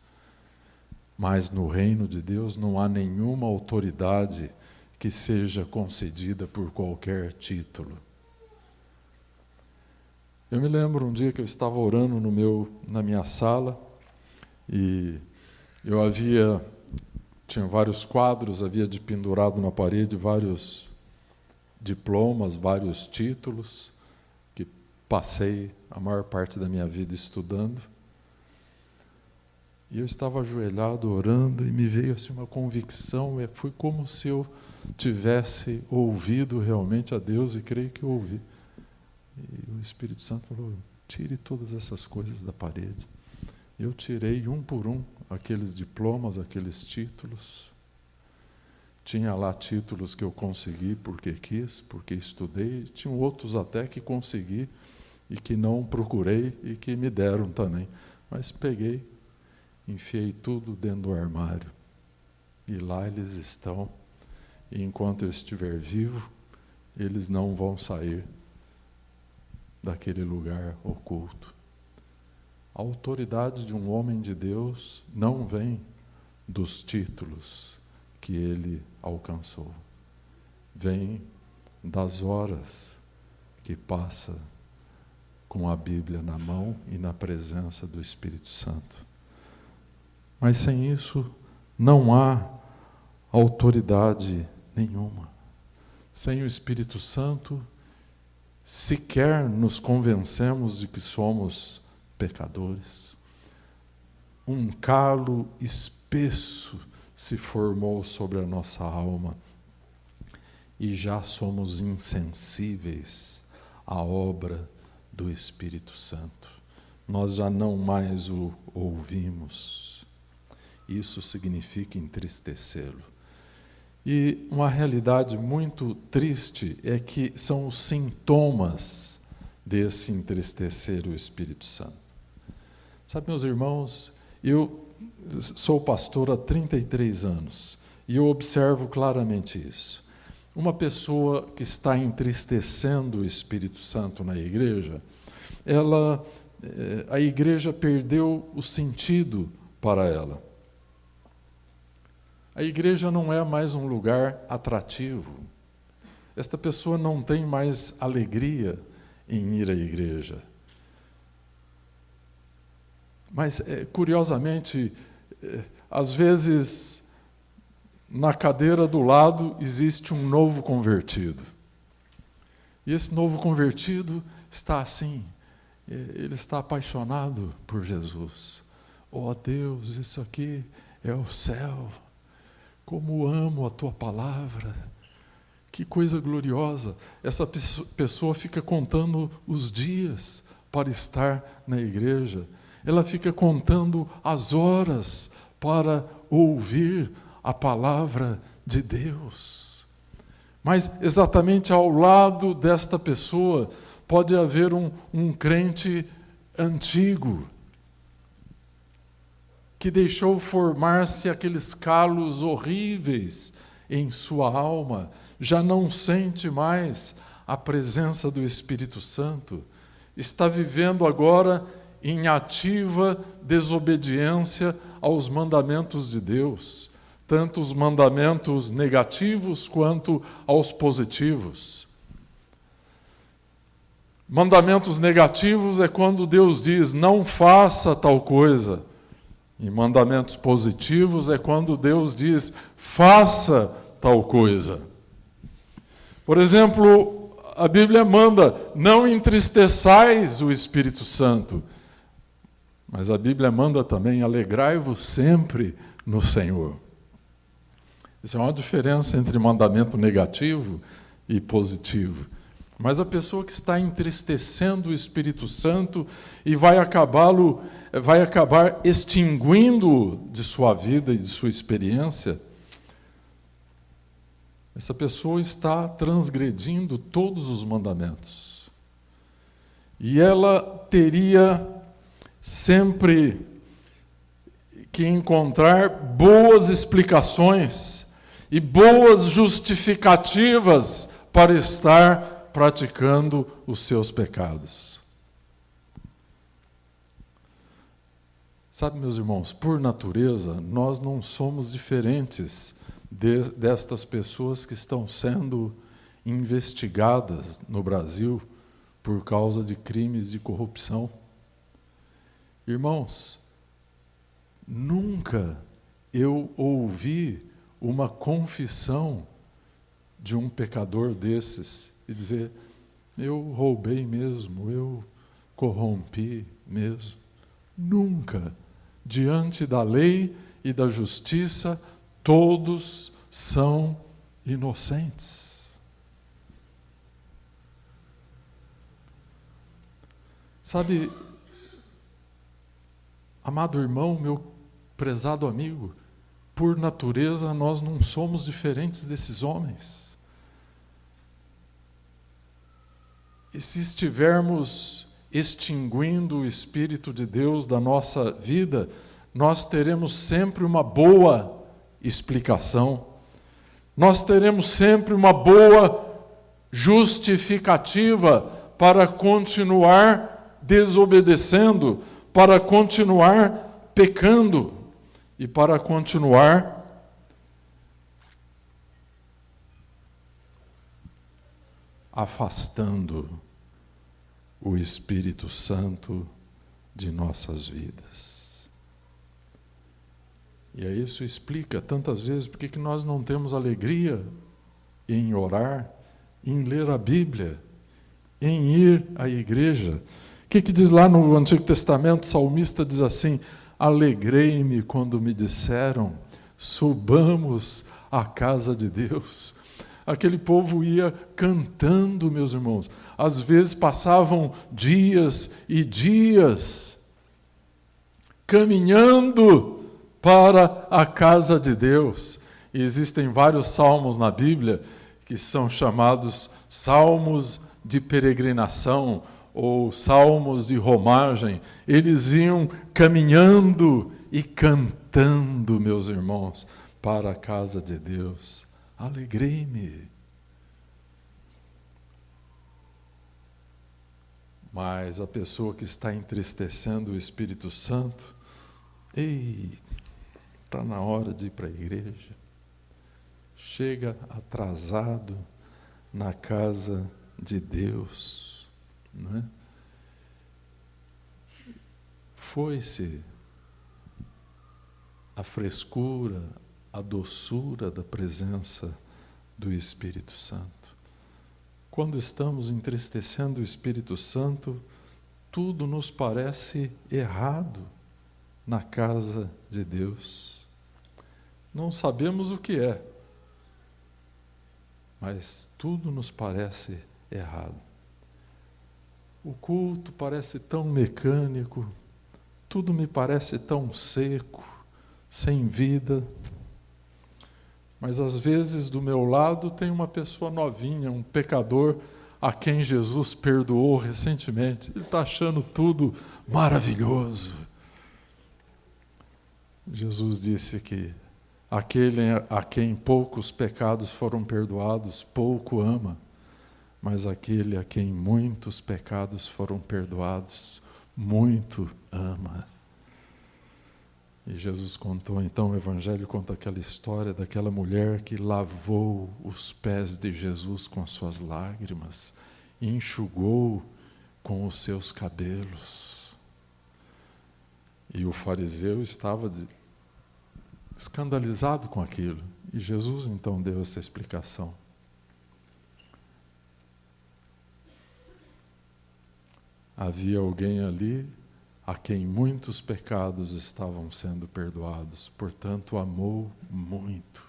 Mas no reino de Deus não há nenhuma autoridade que seja concedida por qualquer título. Eu me lembro um dia que eu estava orando na minha sala e eu tinha vários quadros, havia pendurado na parede vários diplomas, vários títulos, que passei a maior parte da minha vida estudando. E eu estava ajoelhado orando e me veio assim uma convicção, foi como se eu tivesse ouvido realmente a Deus, e creio que eu ouvi. E o Espírito Santo falou: tire todas essas coisas da parede. Eu tirei um por um aqueles diplomas, aqueles títulos. Tinha lá títulos que eu consegui porque quis, porque estudei. Tinha outros até que consegui e que não procurei e que me deram também. Mas peguei, enfiei tudo dentro do armário. E lá eles estão. E enquanto eu estiver vivo, eles não vão sair daquele lugar oculto. A autoridade de um homem de Deus não vem dos títulos que ele alcançou. Vem das horas que passa com a Bíblia na mão e na presença do Espírito Santo. Mas sem isso não há autoridade nenhuma. Sem o Espírito Santo, sequer nos convencemos de que somos pecadores. Um calo espesso se formou sobre a nossa alma e já somos insensíveis à obra do Espírito Santo. Nós já não mais o ouvimos. Isso significa entristecê-lo. E uma realidade muito triste é que são os sintomas desse entristecer o Espírito Santo. Sabe, meus irmãos, eu sou pastor há 33 anos e eu observo claramente isso. Uma pessoa que está entristecendo o Espírito Santo na igreja, a igreja perdeu o sentido para ela. A igreja não é mais um lugar atrativo. Esta pessoa não tem mais alegria em ir à igreja. Mas, curiosamente, às vezes, na cadeira do lado existe um novo convertido. E esse novo convertido está assim, ele está apaixonado por Jesus. Oh Deus, isso aqui é o céu. Como amo a tua palavra. Que coisa gloriosa. Essa pessoa fica contando os dias para estar na igreja. Ela fica contando as horas para ouvir a palavra de Deus. Mas exatamente ao lado desta pessoa pode haver um crente antigo que deixou formar-se aqueles calos horríveis em sua alma, já não sente mais a presença do Espírito Santo, está vivendo agora em ativa desobediência aos mandamentos de Deus, tanto os mandamentos negativos quanto aos positivos. Mandamentos negativos é quando Deus diz, não faça tal coisa. E mandamentos positivos é quando Deus diz, faça tal coisa. Por exemplo, a Bíblia manda, não entristeçais o Espírito Santo. Mas a Bíblia manda também, alegrai-vos sempre no Senhor. Isso é uma diferença entre mandamento negativo e positivo. Mas a pessoa que está entristecendo o Espírito Santo e vai acabar extinguindo de sua vida e de sua experiência, essa pessoa está transgredindo todos os mandamentos. E ela teria sempre que encontrar boas explicações e boas justificativas para estar praticando os seus pecados. Sabe, meus irmãos, por natureza, nós não somos diferentes destas pessoas que estão sendo investigadas no Brasil por causa de crimes de corrupção. Irmãos, nunca eu ouvi uma confissão de um pecador desses e dizer, eu roubei mesmo, eu corrompi mesmo. Nunca, diante da lei e da justiça, todos são inocentes. Sabe, amado irmão, meu prezado amigo, por natureza nós não somos diferentes desses homens. E se estivermos extinguindo o Espírito de Deus da nossa vida, nós teremos sempre uma boa explicação, nós teremos sempre uma boa justificativa para continuar desobedecendo, para continuar pecando e para continuar afastando o Espírito Santo de nossas vidas. E aí isso explica tantas vezes porque que nós não temos alegria em orar, em ler a Bíblia, em ir à igreja. O que diz lá no Antigo Testamento? O salmista diz assim, alegrei-me quando me disseram, subamos à casa de Deus. Aquele povo ia cantando, meus irmãos. Às vezes passavam dias e dias caminhando para a casa de Deus. E existem vários salmos na Bíblia que são chamados salmos de peregrinação ou salmos de romagem. Eles iam caminhando e cantando, meus irmãos, para a casa de Deus. Alegrei-me. Mas a pessoa que está entristecendo o Espírito Santo, está na hora de ir para a igreja. Chega atrasado na casa de Deus. Não é? Foi-se a frescura, a doçura da presença do Espírito Santo. Quando estamos entristecendo o Espírito Santo, tudo nos parece errado na casa de Deus. Não sabemos o que é, mas tudo nos parece errado. O culto parece tão mecânico, tudo me parece tão seco, sem vida. Mas às vezes do meu lado tem uma pessoa novinha, um pecador a quem Jesus perdoou recentemente. Ele está achando tudo maravilhoso. Jesus disse que aquele a quem poucos pecados foram perdoados, pouco ama. Mas aquele a quem muitos pecados foram perdoados, muito ama. E Jesus contou, então, o Evangelho conta aquela história daquela mulher que lavou os pés de Jesus com as suas lágrimas e enxugou com os seus cabelos. E o fariseu estava escandalizado com aquilo. E Jesus, então, deu essa explicação. Havia alguém ali a quem muitos pecados estavam sendo perdoados, portanto amou muito.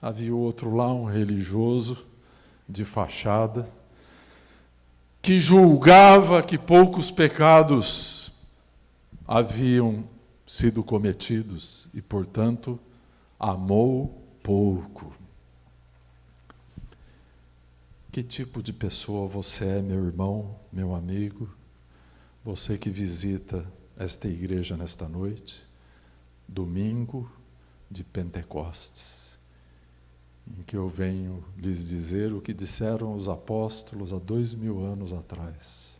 Havia outro lá, um religioso de fachada, que julgava que poucos pecados haviam sido cometidos e, portanto, amou pouco. Que tipo de pessoa você é, meu irmão, meu amigo? Você que visita esta igreja nesta noite, domingo de Pentecostes, em que eu venho lhes dizer o que disseram os apóstolos há 2000 anos atrás.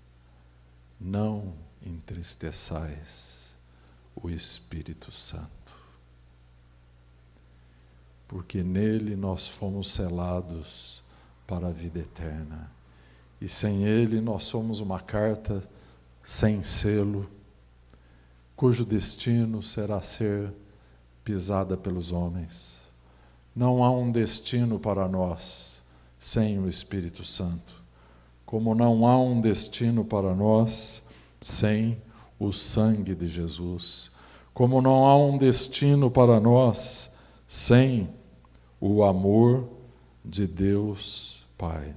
Não entristeçais o Espírito Santo, porque nele nós fomos selados para a vida eterna, e sem ele nós somos uma carta sem selo, cujo destino será ser pisada pelos homens. Não há um destino para nós sem o Espírito Santo, como não há um destino para nós sem o sangue de Jesus, como não há um destino para nós sem o amor de Deus Pai.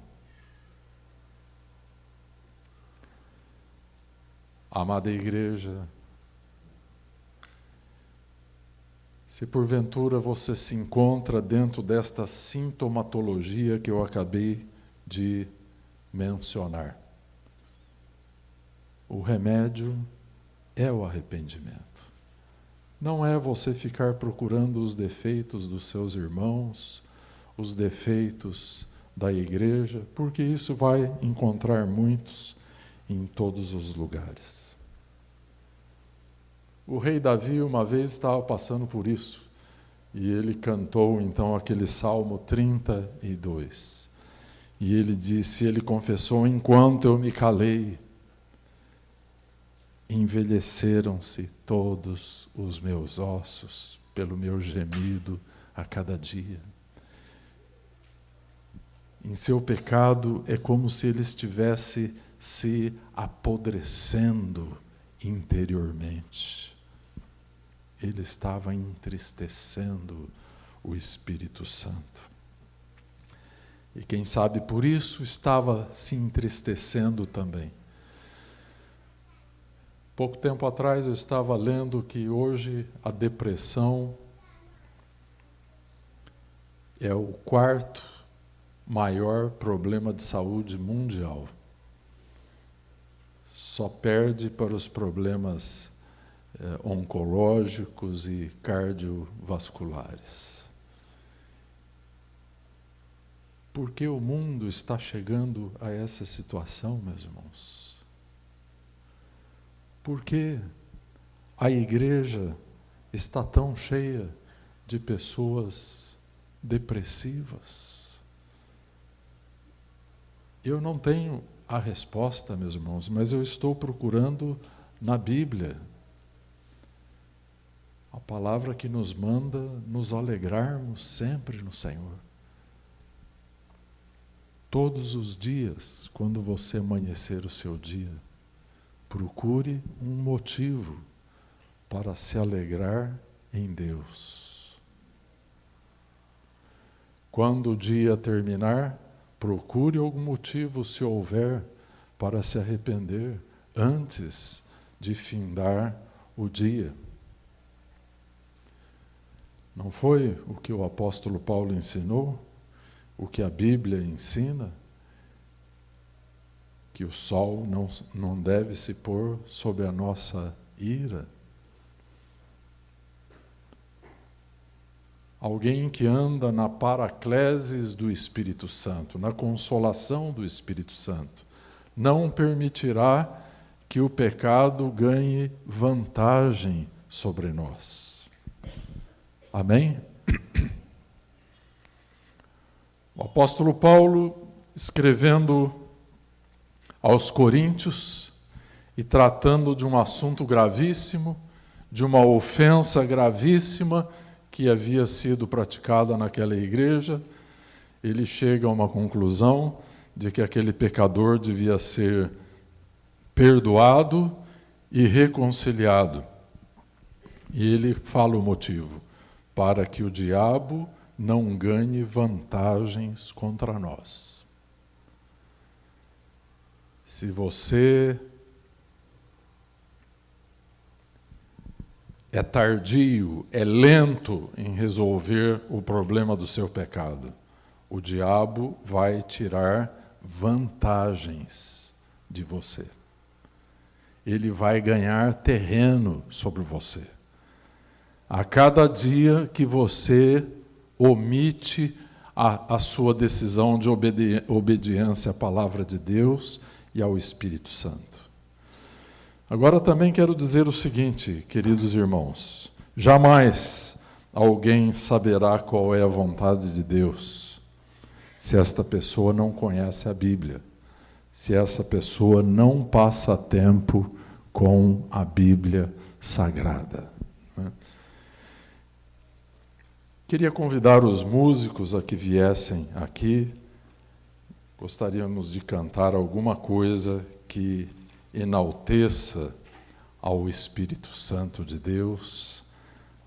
Amada igreja, se porventura você se encontra dentro desta sintomatologia que eu acabei de mencionar, o remédio é o arrependimento. Não é você ficar procurando os defeitos dos seus irmãos, os defeitos da igreja, porque isso vai encontrar muitos em todos os lugares. O rei Davi uma vez estava passando por isso, e ele cantou então aquele Salmo 32. E ele disse, ele confessou, enquanto eu me calei, envelheceram-se todos os meus ossos pelo meu gemido a cada dia. Em seu pecado é como se ele estivesse se apodrecendo interiormente. Ele estava entristecendo o Espírito Santo. E quem sabe por isso estava se entristecendo também. Pouco tempo atrás eu estava lendo que hoje a depressão é o quarto maior problema de saúde mundial. Só perde para os problemas oncológicos e cardiovasculares. Por que o mundo está chegando a essa situação, meus irmãos? Por que a igreja está tão cheia de pessoas depressivas? Eu não tenho a resposta, meus irmãos, mas eu estou procurando na Bíblia. A palavra que nos manda nos alegrarmos sempre no Senhor. Todos os dias, quando você amanhecer o seu dia, procure um motivo para se alegrar em Deus. Quando o dia terminar, procure algum motivo, se houver, para se arrepender antes de findar o dia. Não foi o que o apóstolo Paulo ensinou? O que a Bíblia ensina? Que o sol não deve se pôr sobre a nossa ira? Alguém que anda na paraclesis do Espírito Santo, na consolação do Espírito Santo, não permitirá que o pecado ganhe vantagem sobre nós. Amém? O apóstolo Paulo, escrevendo aos Coríntios e tratando de um assunto gravíssimo, de uma ofensa gravíssima que havia sido praticada naquela igreja, ele chega a uma conclusão de que aquele pecador devia ser perdoado e reconciliado. E ele fala o motivo: para que o diabo não ganhe vantagens contra nós. Se você é tardio, é lento em resolver o problema do seu pecado, o diabo vai tirar vantagens de você. Ele vai ganhar terreno sobre você. A cada dia que você omite a sua decisão de obediência à palavra de Deus e ao Espírito Santo. Agora também quero dizer o seguinte, queridos irmãos: jamais alguém saberá qual é a vontade de Deus se esta pessoa não conhece a Bíblia, se essa pessoa não passa tempo com a Bíblia Sagrada. Queria convidar os músicos a que viessem aqui. Gostaríamos de cantar alguma coisa que enalteça ao Espírito Santo de Deus,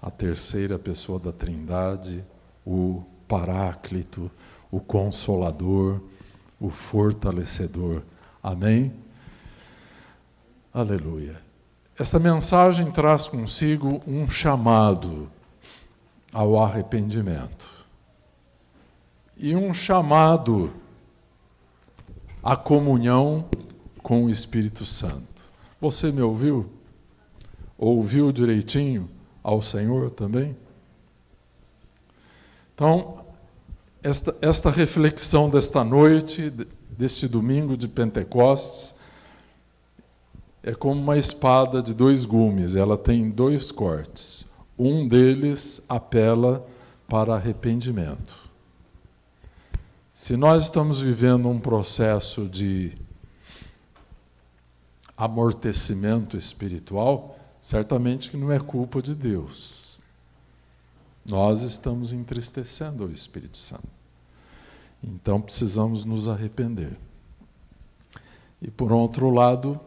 a terceira pessoa da Trindade, o Paráclito, o Consolador, o Fortalecedor. Amém? Aleluia. Esta mensagem traz consigo um chamado ao arrependimento e um chamado à comunhão com o Espírito Santo. Você me ouviu? Ouviu direitinho ao Senhor também? Então, esta reflexão desta noite, deste domingo de Pentecostes, é como uma espada de 2 gumes, ela tem 2 cortes. Um deles apela para arrependimento. Se nós estamos vivendo um processo de amortecimento espiritual, certamente que não é culpa de Deus. Nós estamos entristecendo o Espírito Santo. Então precisamos nos arrepender. E por outro lado,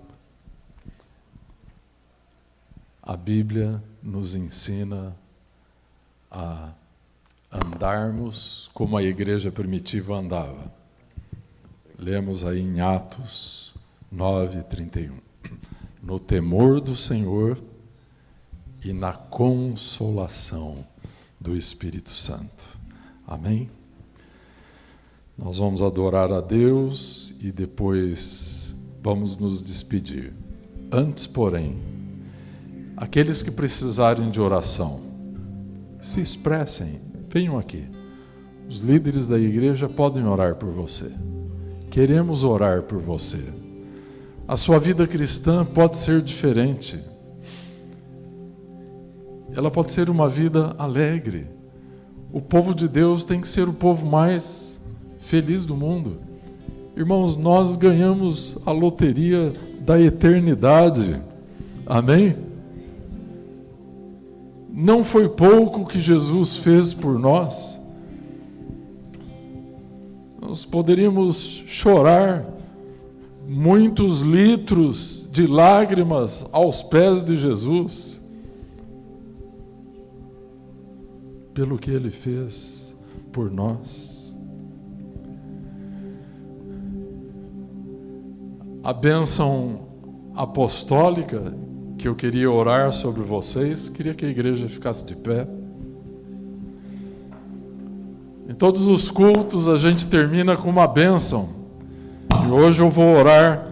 a Bíblia nos ensina a andarmos como a igreja primitiva andava. Lemos aí em Atos 9:31. No temor do Senhor e na consolação do Espírito Santo. Amém? Nós vamos adorar a Deus e depois vamos nos despedir. Antes, porém, aqueles que precisarem de oração, se expressem, venham aqui. Os líderes da igreja podem orar por você. Queremos orar por você. A sua vida cristã pode ser diferente. Ela pode ser uma vida alegre. O povo de Deus tem que ser o povo mais feliz do mundo. Irmãos, nós ganhamos a loteria da eternidade. Amém? Não foi pouco que Jesus fez por nós. Nós poderíamos chorar muitos litros de lágrimas aos pés de Jesus pelo que Ele fez por nós. A bênção apostólica que eu queria orar sobre vocês, queria que a igreja ficasse de pé. Em todos os cultos a gente termina com uma bênção. E hoje eu vou orar